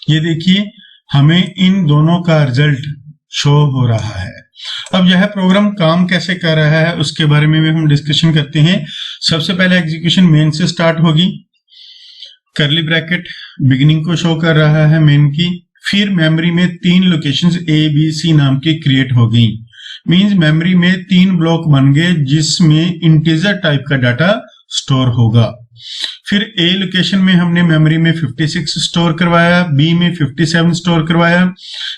ये देखिए हमें इन दोनों का रिजल्ट शो हो रहा है। अब यह प्रोग्राम काम कैसे कर रहा है उसके बारे में भी हम डिस्कशन करते हैं। सबसे पहले एग्जीक्यूशन मेन से स्टार्ट होगी। कर्ली ब्रैकेट बिगिनिंग को शो कर रहा है मेन की। फिर मेमोरी में 3 लोकेशंस ए बी सी नाम की क्रिएट हो गई। मींस मेमोरी में 3 ब्लॉक बन गए जिसमें इंटीजर टाइप का डाटा स्टोर होगा। फिर ए लोकेशन में हमने मेमोरी में 56 स्टोर करवाया, बी में 57 स्टोर करवाया।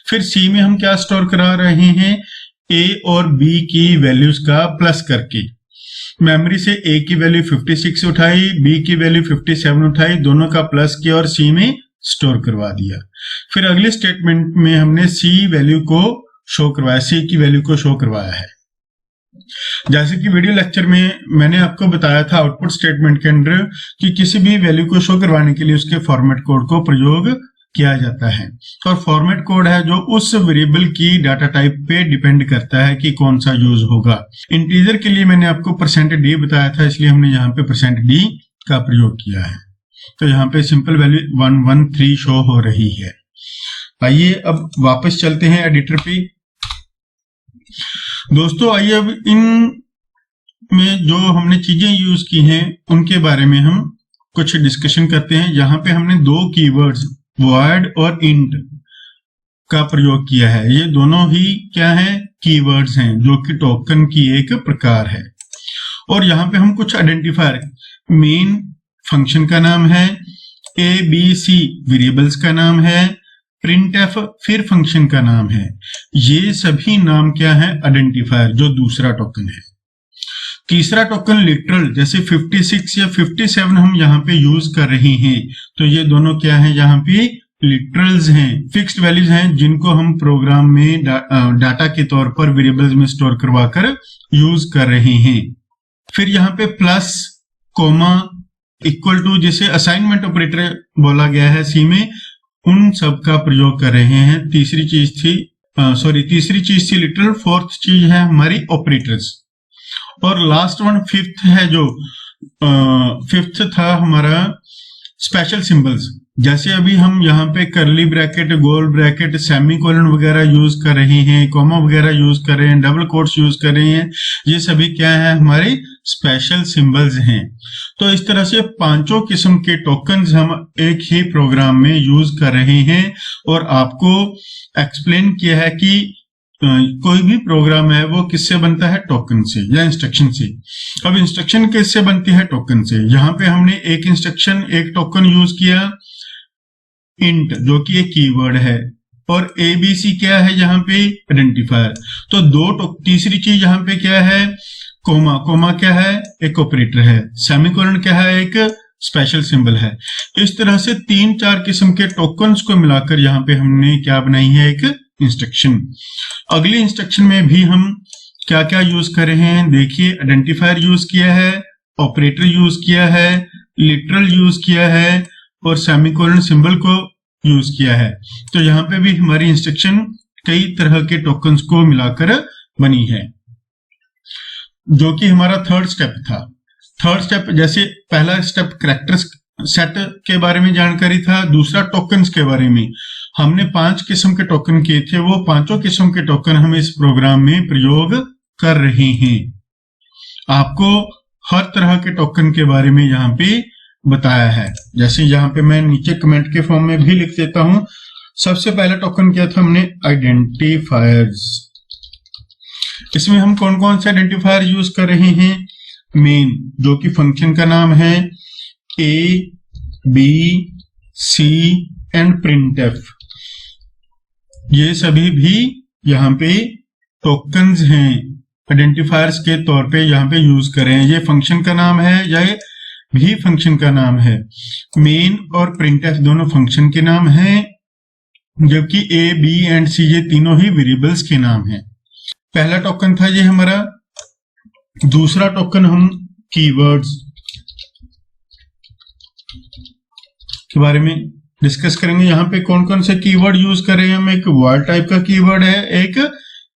फिर सी में हम क्या स्टोर करा रहे हैं, ए और बी की वैल्यूज का प्लस करके। मेमोरी से ए की वैल्यू 56 उठाई, बी की वैल्यू 57 उठाई, दोनों का प्लस किया और सी में स्टोर करवा दिया। फिर अगले स्टेटमेंट में हमने सी वैल्यू को शो करवाया, सी की वैल्यू को शो करवाया है। जैसे कि वीडियो लेक्चर में मैंने आपको बताया था आउटपुट स्टेटमेंट के अंदर कि किसी भी वैल्यू को शो करवाने के लिए उसके फॉर्मेट कोड को प्रयोग किया जाता है। और फॉर्मेट कोड है जो उस वेरिएबल की डाटा टाइप पे डिपेंड करता है कि कौन सा यूज होगा। इंटीजर के लिए मैंने आपको %d बताया था, इसलिए हमने यहाँ पे %d का प्रयोग किया है। तो यहाँ पे सिंपल वैल्यू 113 शो हो रही है। आइए अब वापस चलते हैं एडिटर पे। दोस्तों आइए अब इन में जो हमने चीजें यूज की हैं उनके बारे में हम कुछ डिस्कशन करते हैं। यहाँ पे हमने 2 कीवर्ड्स void और int का प्रयोग किया है। ये दोनों ही क्या है, कीवर्ड्स हैं जो कि टोकन की एक प्रकार है। और यहाँ पे हम कुछ आइडेंटिफायर, मेन फंक्शन का नाम है, ABC वेरिएबल्स का नाम है, printf फिर फंक्शन का नाम है। ये सभी नाम क्या है, आइडेंटिफायर, जो दूसरा टोकन है। तीसरा टोकन लिटरल, जैसे 56 या 57 हम यहाँ पे यूज कर रहे हैं, तो ये दोनों क्या है, यहाँ पे लिटरल्स हैं, फिक्स्ड वैल्यूज हैं जिनको हम प्रोग्राम में डाटा के तौर पर वेरिएबल्स में स्टोर करवा कर यूज कर रहे हैं। फिर यहाँ पे प्लस, कोमा, इक्वल टू, जैसे असाइनमेंट ऑपरेटर बोला गया है सी में, उन सब का प्रयोग कर रहे हैं। तीसरी चीज थी लिटरल। फोर्थ चीज है हमारी ऑपरेटर्स। और लास्ट वन फिफ्थ है, जो फिफ्थ था हमारा स्पेशल सिंबल्स। जैसे अभी हम यहाँ पे कर्ली ब्रैकेट, गोल ब्रैकेट, सेमीकोलन वगैरह यूज कर रहे हैं, कॉमा वगैरह यूज कर रहे हैं, डबल कोट्स यूज कर रहे हैं, ये सभी क्या है, हमारे स्पेशल सिंबल्स हैं। तो इस तरह से 5 किस्म के टोकन्स हम एक ही प्रोग्राम में यूज कर रहे हैं और आपको एक्सप्लेन किया है कि कोई भी प्रोग्राम है वो किससे बनता है, टोकन से या इंस्ट्रक्शन से। अब इंस्ट्रक्शन किससे बनती है, टोकन से। यहाँ पे हमने एक इंस्ट्रक्शन, एक टोकन यूज किया, इंट, जो कि एक कीवर्ड है, और ABC क्या है यहाँ पे, आइडेंटिफायर। तो तीसरी चीज यहाँ पे क्या है, कोमा। कोमा क्या है, एक ऑपरेटर है। सेमीकोलन क्या है, एक स्पेशल सिंबल है। इस तरह से 3-4 किस्म के टोकन्स को मिलाकर यहाँ पे हमने क्या बनाई है, एक इंस्ट्रक्शन। अगली इंस्ट्रक्शन में भी हम क्या क्या यूज कर रहे हैं, देखिए, आइडेंटिफायर यूज किया है, ऑपरेटर यूज किया है, लिटरल यूज किया है और सेमीकोलन सिंबल को यूज किया है। तो यहाँ पे भी हमारी इंस्ट्रक्शन कई तरह के टोकन्स को मिलाकर बनी है, जो कि हमारा 3rd स्टेप था। थर्ड स्टेप, जैसे पहला स्टेप कैरेक्टर्स सेट के बारे में जानकारी था, दूसरा टोकन्स के बारे में। हमने 5 किस्म के टोकन किए थे, वो पांचों किस्म के टोकन हम इस प्रोग्राम में प्रयोग कर रहे हैं। आपको हर तरह के टोकन के बारे में यहाँ पे बताया है। जैसे यहाँ पे मैं नीचे कमेंट के फॉर्म में भी लिख देता हूं। सबसे पहला टोकन क्या था हमने, आइडेंटिफायर्स। इसमें हम कौन कौन से आइडेंटिफायर यूज कर रहे हैं, मेन जो कि फंक्शन का नाम है, A B C and printf, ये सभी भी यहाँ पे टोकन्स हैं, आइडेंटिफायर्स के तौर पे यहाँ पे यूज कर रहे हैं। ये फंक्शन का नाम है, यह भी फंक्शन का नाम है। मेन और प्रिंटफ दोनों फंक्शन के नाम हैं, जबकि ए बी एंड सी ये तीनों ही वेरिएबल्स के नाम हैं। पहला टोकन था ये हमारा। दूसरा टोकन हम कीवर्ड्स के बारे में डिस्कस करेंगे। यहाँ पे कौन कौन से कीवर्ड यूज कर रहे हैं हम, एक वर्ड टाइप का कीवर्ड है, एक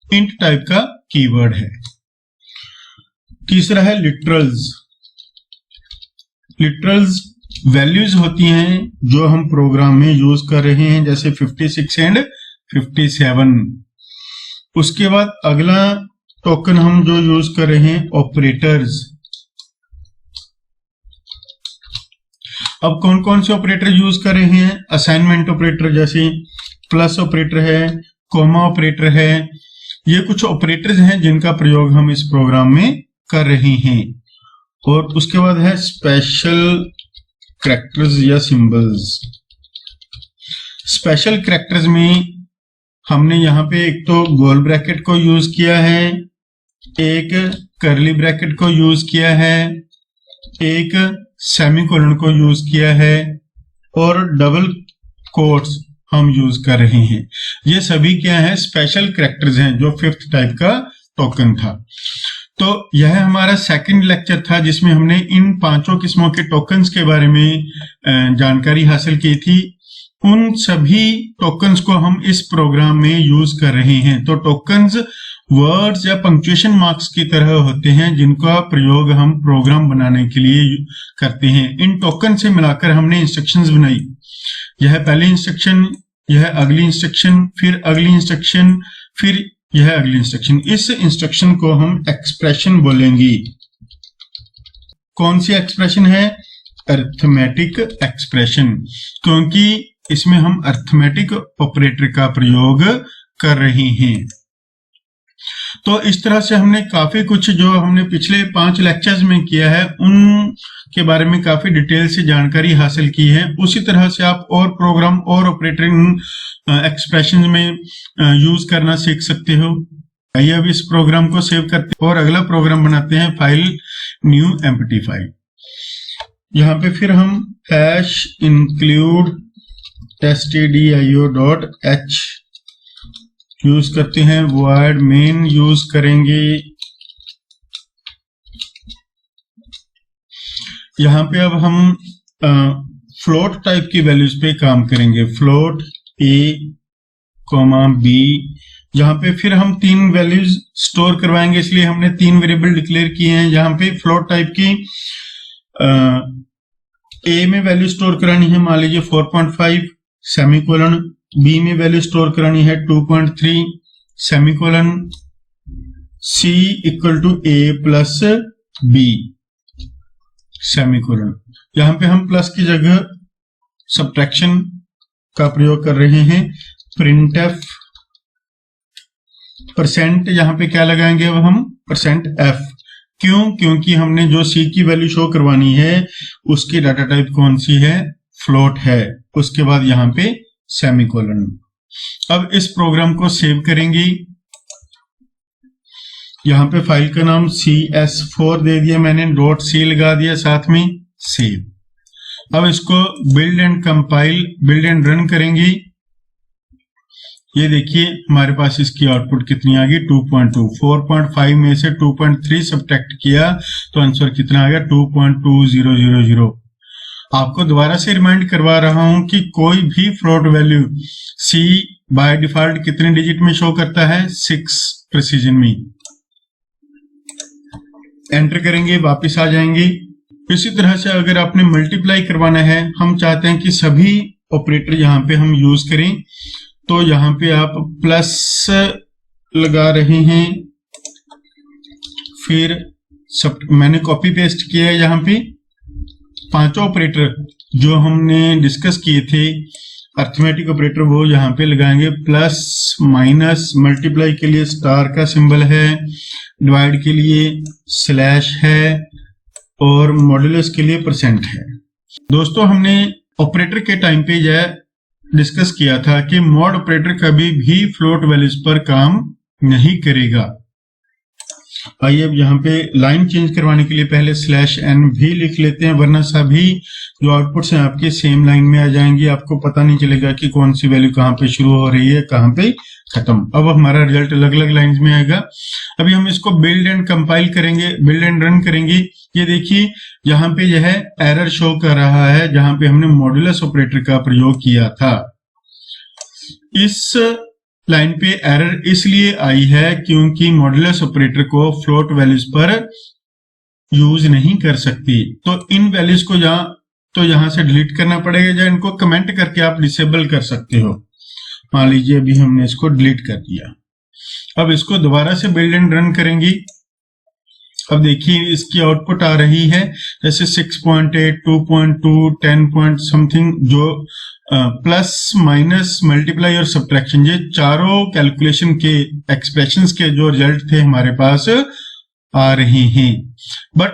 इंट टाइप का कीवर्ड है। तीसरा है लिटरल्स। लिटरल्स वैल्यूज होती हैं जो हम प्रोग्राम में यूज कर रहे हैं, जैसे 56 एंड 57। उसके बाद अगला टोकन हम जो यूज कर रहे हैं, ऑपरेटर्स। अब कौन कौन से ऑपरेटर यूज कर रहे हैं, असाइनमेंट ऑपरेटर, जैसे प्लस ऑपरेटर है, कोमा ऑपरेटर है। ये कुछ ऑपरेटर्स हैं जिनका प्रयोग हम इस प्रोग्राम में कर रहे हैं। और उसके बाद है स्पेशल कैरेक्टर्स या सिंबल्स। स्पेशल कैरेक्टर्स में हमने यहाँ पे एक तो गोल ब्रैकेट को यूज किया है, एक कर्ली ब्रैकेट को यूज किया है, एक सेमीकोलन को यूज किया है और डबल कोट्स हम यूज कर रहे हैं। ये सभी क्या है, स्पेशल कैरेक्टर्स हैं, जो 5th टाइप का टोकन था। तो यह हमारा सेकंड लेक्चर था जिसमें हमने इन पांचों किस्मों के टोकन्स के बारे में जानकारी हासिल की थी। उन सभी टोकन्स को हम इस प्रोग्राम में यूज कर रहे हैं। तो टोकन्स वर्ड्स या पंक्चुएशन मार्क्स की तरह होते हैं जिनका प्रयोग हम प्रोग्राम बनाने के लिए करते हैं। इन टोकन से मिलाकर हमने इंस्ट्रक्शंस बनाई। यह पहली इंस्ट्रक्शन, यह अगली इंस्ट्रक्शन, फिर अगली इंस्ट्रक्शन, फिर यह अगली इंस्ट्रक्शन। इस इंस्ट्रक्शन को हम एक्सप्रेशन बोलेंगे। कौन सी एक्सप्रेशन है, अरिथमेटिक एक्सप्रेशन, क्योंकि इसमें हम अरिथमेटिक ऑपरेटर का प्रयोग कर रहे हैं। तो इस तरह से हमने काफी कुछ जो हमने पिछले 5 लेक्चर्स में किया है उनके बारे में काफी डिटेल से जानकारी हासिल की है। उसी तरह से आप और प्रोग्राम और ऑपरेटिंग एक्सप्रेशन में यूज करना सीख सकते हो। आइए अब इस प्रोग्राम को सेव करते हैं और अगला प्रोग्राम बनाते हैं, फाइल न्यू एम्प्टी फाइल। यहाँ पे फिर हम #include stdio.h यूज करते हैं, void main यूज करेंगे। यहाँ पे अब हम फ्लोट टाइप की वैल्यूज पे काम करेंगे, फ्लोट a, b। यहाँ पे फिर हम 3 वैल्यूज स्टोर करवाएंगे, इसलिए हमने 3 वेरिएबल डिक्लेयर किए हैं। यहाँ पे फ्लोट टाइप की a में वैल्यू स्टोर करानी है, मान लीजिए 4.5 सेमीकोलन, b में वैल्यू स्टोर करानी है 2.3 semicolon, c equal to a plus b semicolon. यहाँ पे हम प्लस की जगह सब्ट्रैक्शन का प्रयोग कर रहे हैं। प्रिंटफ परसेंट, यहाँ पे क्या लगाएंगे अब हम, %f। क्यों, क्योंकि हमने जो c की वैल्यू शो करवानी है उसकी डाटा टाइप कौन सी है, फ्लोट है। उसके बाद यहाँ पे सेमीकोलन। अब इस प्रोग्राम को सेव करेंगे। यहाँ पे फाइल का नाम CS4 दे दिया मैंने, .c लगा दिया साथ में, सेव। अब इसको build and compile, build and run करेंगे। ये देखिए हमारे पास इसकी आउटपुट कितनी आ गई, 2.2। 4.5 में से 2.3 सब्ट्रैक्ट किया तो आंसर कितना आ गया, 2.2000। आपको दोबारा से रिमाइंड करवा रहा हूं कि कोई भी float value C by default कितने डिजिट में शो करता है, 6 प्रिसीजन में। एंटर करेंगे, वापस आ जाएंगे इसी तरह से अगर आपने मल्टीप्लाई करवाना है, हम चाहते हैं कि सभी ऑपरेटर यहाँ पे हम यूज करें, तो यहाँ पे आप प्लस लगा रहे हैं, फिर सब मैंने कॉपी पेस्ट किया है। यहाँ पे पांचों ऑपरेटर जो हमने डिस्कस किए थे अर्थमेटिक ऑपरेटर, वो यहाँ पे लगाएंगे। प्लस माइनस, मल्टीप्लाई के लिए स्टार का सिंबल है, डिवाइड के लिए स्लैश है और मॉड्यूलस के लिए परसेंट है। दोस्तों, हमने ऑपरेटर के टाइम पे यह डिस्कस किया था कि मॉड ऑपरेटर कभी भी फ्लोट वैल्यूज पर काम नहीं करेगा। आइए अब यहाँ पे लाइन चेंज करवाने के लिए पहले स्लैश एन भी लिख लेते हैं, वरना सभी जो आउटपुट्स हैं आपके सेम लाइन में आ जाएंगी, आपको पता नहीं चलेगा कि कौन सी वैल्यू कहाँ पे शुरू हो रही है, कहाँ पे खत्म। अब हमारा रिजल्ट अलग अलग लाइंस में आएगा। अभी हम इसको बिल्ड एंड कंपाइल करेंगे, बिल्ड एंड रन करेंगे। ये देखिए यहाँ पे यह एरर शो कर रहा है जहां पे हमने मॉड्यूलस ऑपरेटर का प्रयोग किया था। इस लाइन पे एरर इसलिए आई है क्योंकि मॉड्यूलस ऑपरेटर को फ्लोट वैल्यूज पर यूज नहीं कर सकती, तो इन वैल्यूज को यहाँ से डिलीट करना पड़ेगा, या इनको कमेंट करके आप डिसेबल कर सकते हो। मान लीजिए अभी हमने इसको डिलीट कर दिया। अब इसको दोबारा से बिल्ड एंड रन करेंगे। अब देखिए इसकी आउटपुट आ रही है जैसे 6.8, 2.2, 10 समथिंग, जो प्लस माइनस मल्टीप्लाई और सब्ट्रैक्शन, ये चारों कैलकुलेशन के एक्सप्रेशंस के जो रिजल्ट थे हमारे पास आ रहे हैं। बट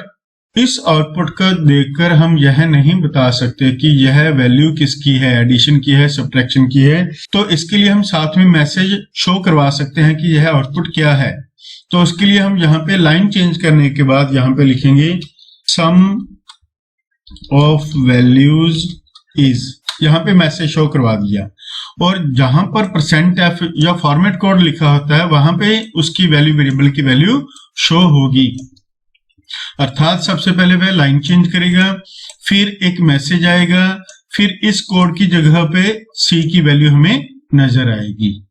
इस आउटपुट को देखकर हम यह नहीं बता सकते कि यह वैल्यू किसकी है, एडिशन की है, सब्ट्रैक्शन की है। तो इसके लिए हम साथ में मैसेज शो करवा सकते हैं कि यह आउटपुट क्या है। तो उसके लिए हम यहाँ पे लाइन चेंज करने के बाद यहाँ पे लिखेंगे सम ऑफ वैल्यूज इज, यहाँ पे मैसेज शो करवा दिया। और जहां पर %f या फॉर्मेट कोड लिखा होता है वहां पे उसकी वैल्यू, वेरिएबल की वैल्यू शो होगी। अर्थात सबसे पहले वह लाइन चेंज करेगा, फिर एक मैसेज आएगा, फिर इस कोड की जगह पे c की वैल्यू हमें नजर आएगी।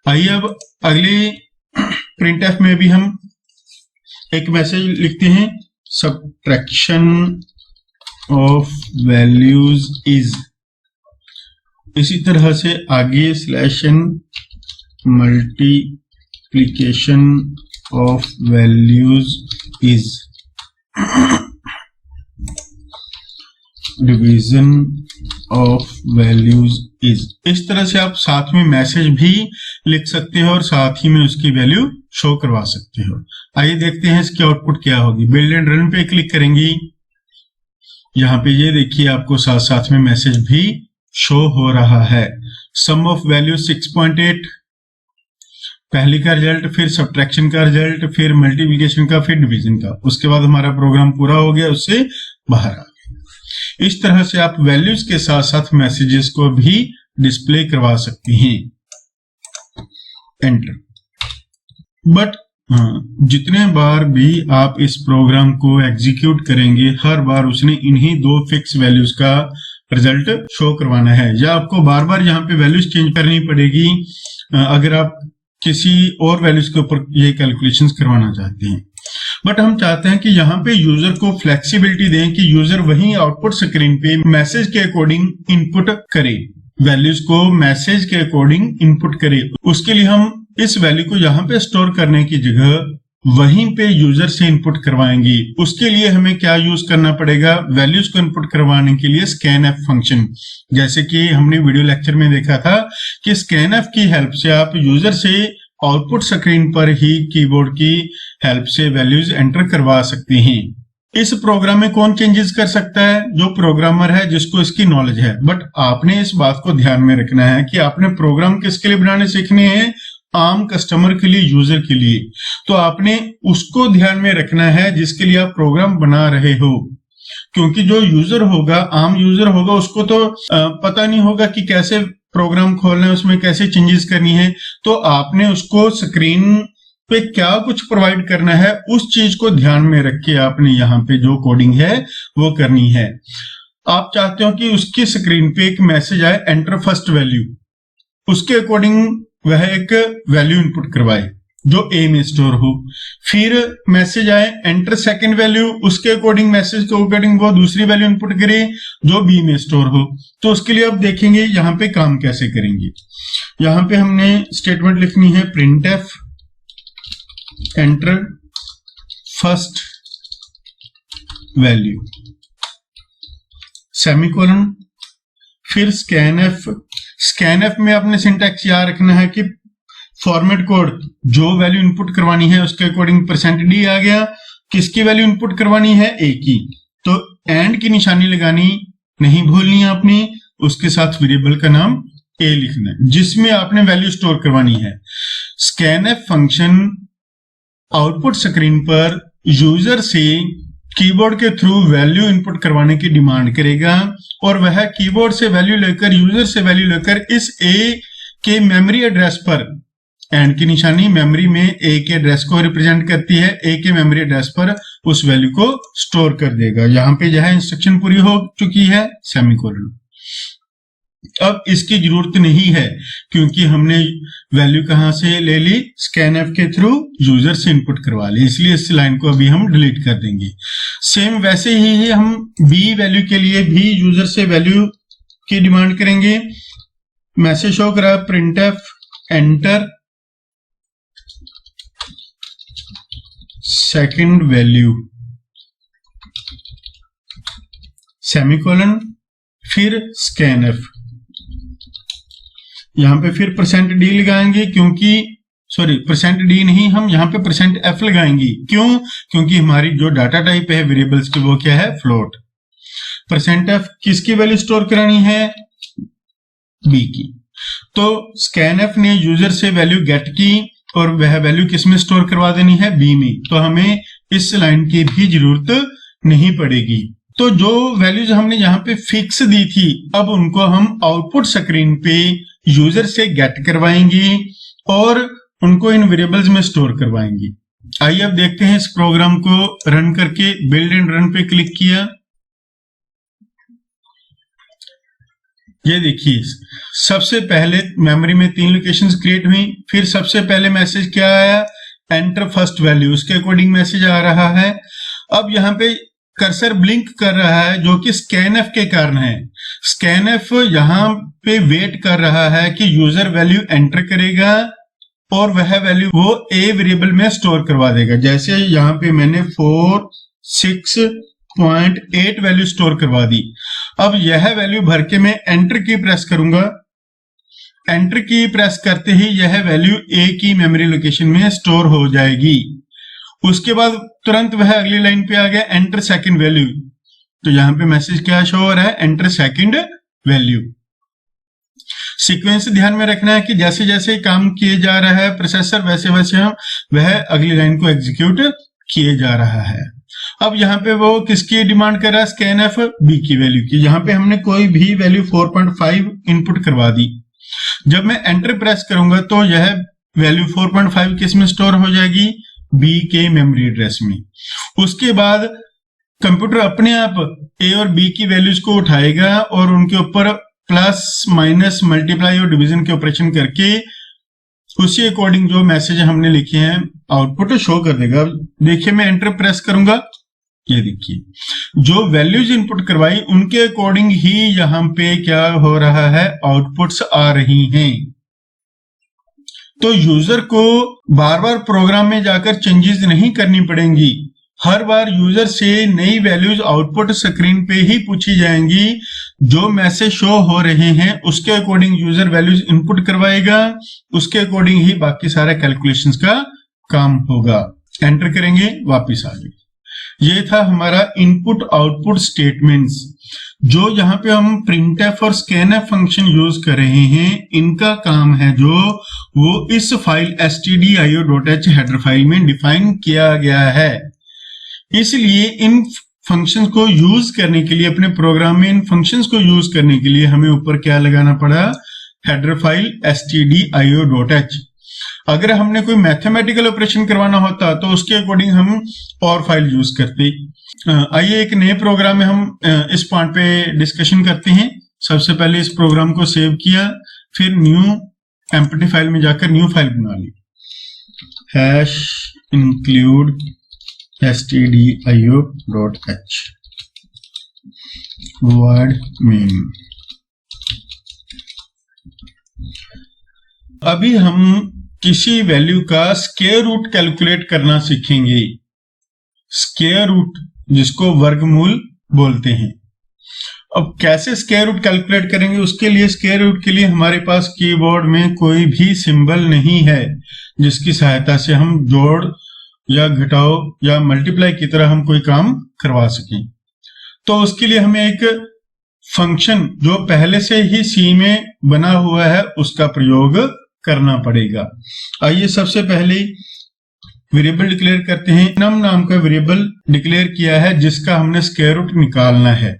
आइए अब अगले प्रिंटफ में भी हम एक मैसेज लिखते हैं, सब्ट्रैक्शन ऑफ वैल्यूज इज। इसी तरह से आगे slash n, multiplication of values is, division of values is. इस तरह से आप साथ में मैसेज भी लिख सकते हो और साथ ही में उसकी वैल्यू शो करवा सकते हो। आइए देखते हैं इसकी आउटपुट क्या होगी। बिल्ड एंड रन पे क्लिक करेंगे। यहाँ पे ये देखिए आपको साथ साथ में मैसेज भी शो हो रहा है। सम ऑफ वैल्यू 6.8 पहली का रिजल्ट, फिर सब्ट्रैक्शन का रिजल्ट, फिर मल्टीप्लिकेशन का, फिर डिवीजन का। उसके बाद हमारा प्रोग्राम पूरा हो गया, उससे बाहर आ गया। इस तरह से आप वैल्यूज के साथ साथ मैसेजेस को भी डिस्प्ले करवा सकते हैं। एंटर। बट जितने बार भी आप इस प्रोग्राम को एग्जीक्यूट करेंगे, हर बार उसने इन्हीं दो फिक्स वैल्यूज का रिजल्ट शो करवाना है, या आपको बार बार यहाँ पे वैल्यूज चेंज करनी पड़ेगी अगर आप किसी और वैल्यूज के ऊपर ये कैलकुलेशंस करवाना चाहते हैं। बट हम चाहते हैं कि यहाँ पे यूजर को फ्लेक्सिबिलिटी दें कि यूजर वही आउटपुट स्क्रीन पे मैसेज के अकॉर्डिंग इनपुट करे, वैल्यूज को मैसेज के अकॉर्डिंग इनपुट करे। उसके लिए हम इस वैल्यू को यहाँ पे स्टोर करने की जगह वहीं पे यूजर से इनपुट करवाएंगे। उसके लिए हमें क्या यूज करना पड़ेगा, वैल्यूज को इनपुट करवाने के लिए स्कैनएफ फंक्शन। जैसे कि हमने वीडियो लेक्चर में देखा था कि स्कैनएफ की हेल्प से आप यूजर से आउटपुट स्क्रीन पर ही कीबोर्ड की हेल्प से वैल्यूज एंटर करवा सकते हैं। इस प्रोग्राम में कौन चेंजेस कर सकता है? जो प्रोग्रामर है, जिसको इसकी नॉलेज है। बट आपने इस बात को ध्यान में रखना है कि आपने प्रोग्राम किसके लिए बनाने सीखने हैं, आम कस्टमर के लिए, यूजर के लिए। तो आपने उसको ध्यान में रखना है जिसके लिए आप प्रोग्राम बना रहे हो, क्योंकि जो यूजर होगा, आम यूजर होगा, उसको तो पता नहीं होगा कि कैसे प्रोग्राम खोलना है, उसमें कैसे चेंजेस करनी है। तो आपने उसको स्क्रीन पे क्या कुछ प्रोवाइड करना है, उस चीज को ध्यान में रख के आपने यहाँ पे जो कोडिंग है वो करनी है। आप चाहते हो कि उसकी स्क्रीन पे एक मैसेज आए, एंटर फर्स्ट वैल्यू, उसके अकॉर्डिंग वह एक वैल्यू इनपुट करवाए। जो ए में स्टोर हो। फिर मैसेज आए एंटर सेकंड वैल्यू, उसके अकॉर्डिंग मैसेज के अकॉर्डिंग वो दूसरी वैल्यू इनपुट करे जो बी में स्टोर हो। तो उसके लिए अब देखेंगे यहाँ पे काम कैसे करेंगे। यहाँ पे हमने स्टेटमेंट लिखनी है printf enter first value semicolon, फिर स्कैनएफ में अपने सिंटैक्स याद रखना है कि फॉर्मेट कोड जो वैल्यू इनपुट करवानी है उसके अकॉर्डिंग %d आ गया, किसकी वैल्यू इनपुट करवानी है ए की, तो एंड की निशानी लगानी नहीं भूलनी है आपने, उसके साथ वेरिएबल का नाम ए लिखना है जिसमें आपने वैल्यू स्टोर करवानी है। स्कैनएफ फंक्शन आउटपुट स्क्रीन पर यूजर से कीबोर्ड के थ्रू वैल्यू इनपुट करवाने की डिमांड करेगा और वह कीबोर्ड से वैल्यू लेकर यूजर से वैल्यू लेकर इस ए के मेमोरी एड्रेस पर, एंड की निशानी मेमोरी में ए के एड्रेस को रिप्रेजेंट करती है, ए के मेमोरी एड्रेस पर उस वैल्यू को स्टोर कर देगा। यहाँ पे जो है इंस्ट्रक्शन पूरी हो चुकी है, सेमीकोलन। अब इसकी जरूरत नहीं है क्योंकि हमने वैल्यू कहां से ले ली, स्कैनएफ के थ्रू यूजर से इनपुट करवा ली, इसलिए इस लाइन को अभी हम डिलीट कर देंगे। सेम वैसे ही हम बी वैल्यू के लिए भी यूजर से वैल्यू की डिमांड करेंगे। मैसेज शो करा printf enter second value semicolon, फिर स्कैनएफ। यहां पे फिर %d लगाएंगे क्योंकि %d नहीं, हम यहाँ पे %f लगाएंगे। क्यों? क्योंकि हमारी जो डाटा टाइप है वेरिएबल्स की वो क्या है, फ्लोट। %f किसकी वैल्यू स्टोर करानी है, बी की। तो स्कैनएफ ने यूजर से वैल्यू गेट की और वह वैल्यू किस में स्टोर करवा देनी है, बी में, तो हमें इस लाइन की भी जरूरत नहीं पड़ेगी। तो जो वैल्यूज हमने यहाँ पे फिक्स दी थी अब उनको हम आउटपुट स्क्रीन पे यूजर से गेट करवाएंगे और उनको इन वेरिएबल्स में स्टोर करवाएंगे। आइए अब देखते हैं इस प्रोग्राम को रन करके। बिल्ड एंड रन पे क्लिक किया, ये देखिए सबसे पहले मेमोरी में 3 लोकेशंस क्रिएट हुई। फिर सबसे पहले मैसेज क्या आया, एंटर फर्स्ट वैल्यू, उसके अकॉर्डिंग मैसेज आ रहा है। अब यहाँ पे कर्सर ब्लिंक कर रहा है जो कि स्कैनएफ के कारण है। स्कैनएफ यहाँ पे वेट कर रहा है कि यूजर वैल्यू एंटर करेगा और वह वैल्यू वो ए वेरिएबल में स्टोर करवा देगा। जैसे यहाँ पे मैंने 4.6.8 वैल्यू स्टोर करवा दी। अब यह वैल्यू भर के मैं एंटर की प्रेस करूंगा। एंटर की प्रेस करते ही यह वैल्यू ए की मेमोरी लोकेशन में स्टोर हो जाएगी। उसके बाद तुरंत वह अगली लाइन पे आ गया, एंटर सेकंड वैल्यू। तो यहां पे मैसेज क्या शो हो रहा है, एंटर सेकंड वैल्यू। सीक्वेंस ध्यान में रखना है कि जैसे जैसे काम किए जा रहा है प्रोसेसर वैसे वैसे हम वह अगली लाइन को एग्जीक्यूट किए जा रहा है। अब यहाँ पे वो किसकी डिमांड कर रहा है, स्कैनएफ बी की वैल्यू की। यहाँ पे हमने कोई भी वैल्यू 4.5 इनपुट करवा दी। जब मैं एंटर प्रेस करूंगा तो यह वैल्यू 4.5 किस में स्टोर हो जाएगी, बी के मेमोरी एड्रेस में। उसके बाद कंप्यूटर अपने आप ए और बी की वैल्यूज को उठाएगा और उनके ऊपर प्लस माइनस मल्टीप्लाई और डिवीजन के ऑपरेशन करके उसी अकॉर्डिंग जो मैसेज हमने लिखे हैं आउटपुट शो कर देगा। देखिए मैं एंटर प्रेस करूंगा, ये देखिए जो वैल्यूज इनपुट करवाई उनके अकॉर्डिंग ही यहाँ पे क्या हो रहा है, आउटपुट्स आ रही हैं। तो यूजर को बार बार प्रोग्राम में जाकर चेंजेस नहीं करनी पड़ेंगी। हर बार यूजर से नई वैल्यूज आउटपुट स्क्रीन पे ही पूछी जाएंगी। जो मैसेज शो हो रहे हैं उसके अकॉर्डिंग यूजर वैल्यूज इनपुट करवाएगा, उसके अकॉर्डिंग ही बाकी सारा कैलकुलेशंस का काम होगा। एंटर करेंगे, वापिस आ जाएगी। ये था हमारा इनपुट आउटपुट स्टेटमेंट्स। जो यहाँ पे हम printf और scanf फंक्शन यूज कर रहे हैं, इनका काम है जो वो इस फाइल stdio.h हेडर फाइल में डिफाइन किया गया है। इसलिए इन फंक्शंस को यूज करने के लिए, अपने प्रोग्राम में इन फंक्शंस को यूज करने के लिए हमें ऊपर क्या लगाना पड़ा, हेडर फाइल stdio.h। अगर हमने कोई मैथमेटिकल ऑपरेशन करवाना होता तो उसके अकॉर्डिंग हम और फाइल यूज करते। आइए एक नए प्रोग्राम में हम इस पॉइंट पे डिस्कशन करते हैं। सबसे पहले इस प्रोग्राम को सेव किया, फिर न्यू एम्प्टी फाइल में जाकर न्यू फाइल बना ली। Hash include stdio.h void main। अभी हम किसी वैल्यू का स्क्वायर रूट कैलकुलेट करना सीखेंगे। स्क्वायर रूट जिसको वर्गमूल बोलते हैं। अब कैसे स्क्वायर रूट कैलकुलेट करेंगे, उसके लिए स्क्वायर रूट के लिए हमारे पास कीबोर्ड में कोई भी सिंबल नहीं है जिसकी सहायता से हम जोड़ या घटाओ या मल्टीप्लाई की तरह हम कोई काम करवा सकें। तो उसके लिए हमें एक फंक्शन जो पहले से ही सी में बना हुआ है उसका प्रयोग करना पड़ेगा। आइए सबसे पहले वेरिएबल डिक्लेयर करते हैं। नम नाम का वेरिएबल डिक्लेयर किया है जिसका हमने स्क्वायर रूट निकालना है।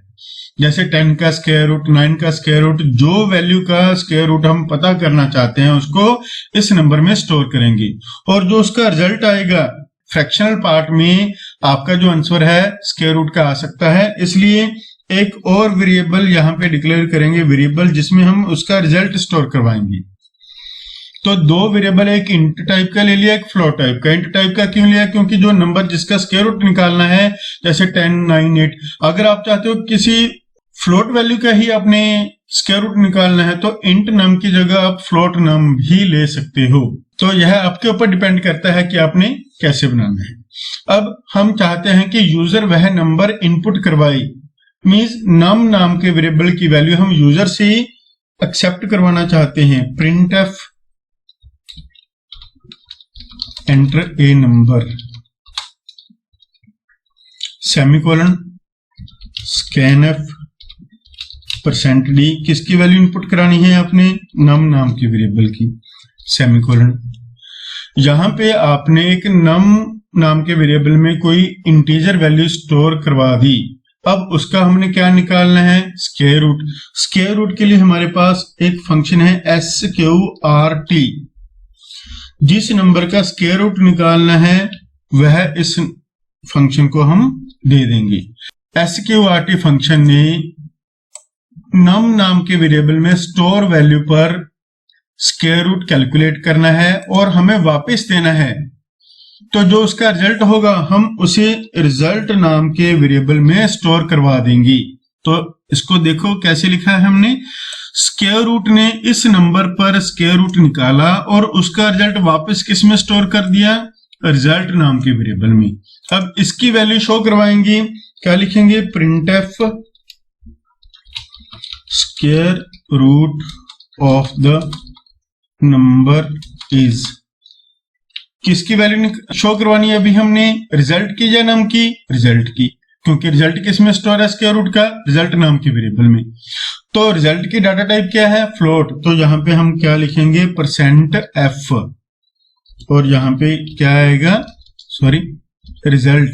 जैसे 10 का स्क्वायर रूट, 9 का स्क्वायर रूट, जो वैल्यू का स्क्वायर रूट हम पता करना चाहते हैं उसको इस नंबर में स्टोर करेंगे और जो उसका रिजल्ट आएगा फ्रैक्शनल पार्ट में आपका जो आंसर है स्क्वायर रूट का आ सकता है। इसलिए एक और वेरिएबल यहाँ पे डिक्लेयर करेंगे, वेरिएबल जिसमें हम उसका रिजल्ट स्टोर करवाएंगे। तो दो वेरिएबल, एक इंट टाइप का ले लिया, एक फ्लोट टाइप का। इंट टाइप का क्यों लिया? क्योंकि जो नंबर जिसका स्क्वायर रूट निकालना है जैसे 10, 9, 8, अगर आप चाहते हो किसी फ्लोट वैल्यू का ही अपने स्क्वायर रूट निकालना है तो इंट नम की जगह आप फ्लोट नम भी ले सकते हो। तो यह आपके ऊपर डिपेंड करता है कि आपने कैसे बनाना है। अब हम चाहते हैं कि यूजर वह नंबर इनपुट करवाए, मींस नम नाम के वेरिएबल की वैल्यू हम यूजर से एक्सेप्ट करवाना चाहते हैं। Printf enter a number semicolon scanf %d, किसकी वैल्यू इनपुट करानी है आपने? नम नाम के वेरिएबल की, सेमीकोलन। यहां पे आपने एक नम नाम के वेरिएबल में कोई इंटीजर वैल्यू स्टोर करवा दी। अब उसका हमने क्या निकालना है? Square root. स्क्वायर रूट के लिए हमारे पास एक फंक्शन है sqrt। जिस नंबर का स्क्वायर रूट निकालना है वह इस फंक्शन को हम दे देंगे। sqrt फंक्शन ने नम नाम के वेरिएबल में स्टोर वैल्यू पर स्क्वायर रूट कैलकुलेट करना है और हमें वापस देना है। तो जो उसका रिजल्ट होगा हम उसे रिजल्ट नाम के वेरिएबल में स्टोर करवा देंगे। तो इसको देखो कैसे लिखा है हमने। स्क्वायर रूट ने इस नंबर पर स्क्वायर रूट निकाला और उसका रिजल्ट वापस किस में स्टोर कर दिया? रिजल्ट नाम के वेरिएबल में। अब इसकी वैल्यू शो करवाएंगे, क्या लिखेंगे? Printf square root of the number is. किसकी वैल्यू शो करवानी है अभी हमने? रिजल्ट की या नाम की? रिजल्ट की, क्योंकि रिजल्ट किस में स्टोर है स्क्वायर रूट का? रिजल्ट नाम के वेरिएबल में। तो रिजल्ट की डाटा टाइप क्या है? फ्लोट। तो यहां पे हम क्या लिखेंगे? %f और यहां पे क्या आएगा? रिजल्ट।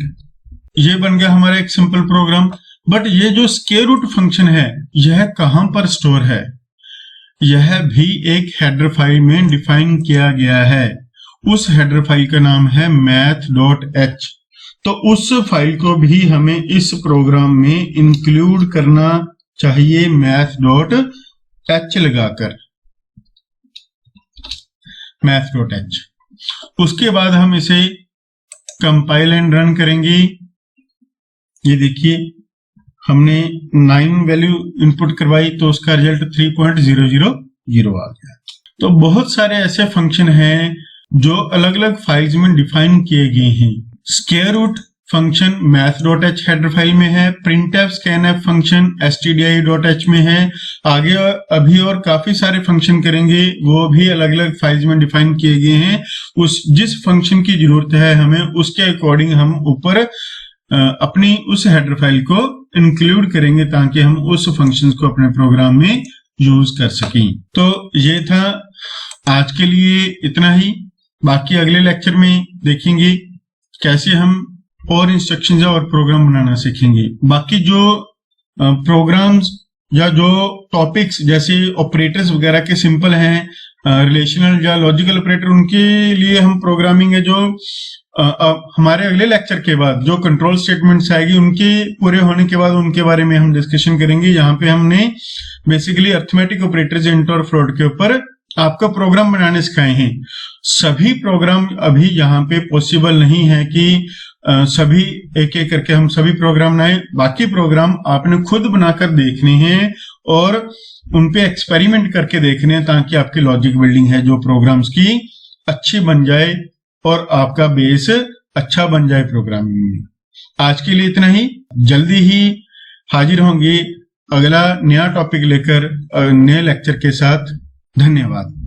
ये बन गया हमारा एक सिंपल प्रोग्राम। बट ये जो स्क्वायर रूट फंक्शन है यह कहां पर स्टोर है? यह भी एक हेडर फाइल में डिफाइन किया गया है। उस हेडर फाइल का नाम है math.h। तो उस फाइल को भी हमें इस प्रोग्राम में इंक्लूड करना चाहिए math.h लगाकर, math.h। उसके बाद हम इसे कंपाइल एंड रन करेंगे। ये देखिए हमने 9 वैल्यू इनपुट करवाई तो उसका रिजल्ट 3.000 आ गया। तो बहुत सारे ऐसे फंक्शन हैं जो अलग अलग फाइल्स में डिफाइन किए गए हैं। Square root function math.h header file में है। printf scanf फंक्शन stdio.h में है। आगे अभी और काफी सारे फंक्शन करेंगे, वो भी अलग अलग फाइल्स में डिफाइन किए गए हैं। उस जिस फंक्शन की जरूरत है हमें उसके अकॉर्डिंग हम ऊपर अपनी उस हेडर फाइल को इंक्लूड करेंगे ताकि हम उस फंक्शंस को अपने प्रोग्राम में यूज कर सकें। तो ये था आज के लिए इतना ही। बाकी अगले लेक्चर में देखेंगे कैसे हम और इंस्ट्रक्शंस और प्रोग्राम बनाना सीखेंगे। बाकी जो प्रोग्राम्स या जो टॉपिक्स जैसे ऑपरेटर्स वगैरह के सिंपल हैं, रिलेशनल या लॉजिकल ऑपरेटर, उनके लिए हम प्रोग्रामिंग है जो हमारे अगले लेक्चर के बाद जो कंट्रोल स्टेटमेंट्स आएगी उनके पूरे होने के बाद उनके बारे में हम डिस्कशन करेंगे। यहाँ पे हमने बेसिकली अरिथमेटिक ऑपरेटर्स इंट और फ्लोट के ऊपर आपका प्रोग्राम बनाने सिखाए हैं। सभी प्रोग्राम अभी यहाँ पे पॉसिबल नहीं है कि सभी एक एक करके हम सभी प्रोग्राम बनाए। बाकी प्रोग्राम आपने खुद बनाकर देखने हैं और उन पे एक्सपेरिमेंट करके देखने हैं, ताकि आपकी लॉजिक बिल्डिंग है जो प्रोग्राम्स की अच्छी बन जाए और आपका बेस अच्छा बन जाए प्रोग्रामिंग में। आज के लिए इतना ही। जल्दी ही हाजिर होंगे अगला नया टॉपिक लेकर नए लेक्चर के साथ। धन्यवाद।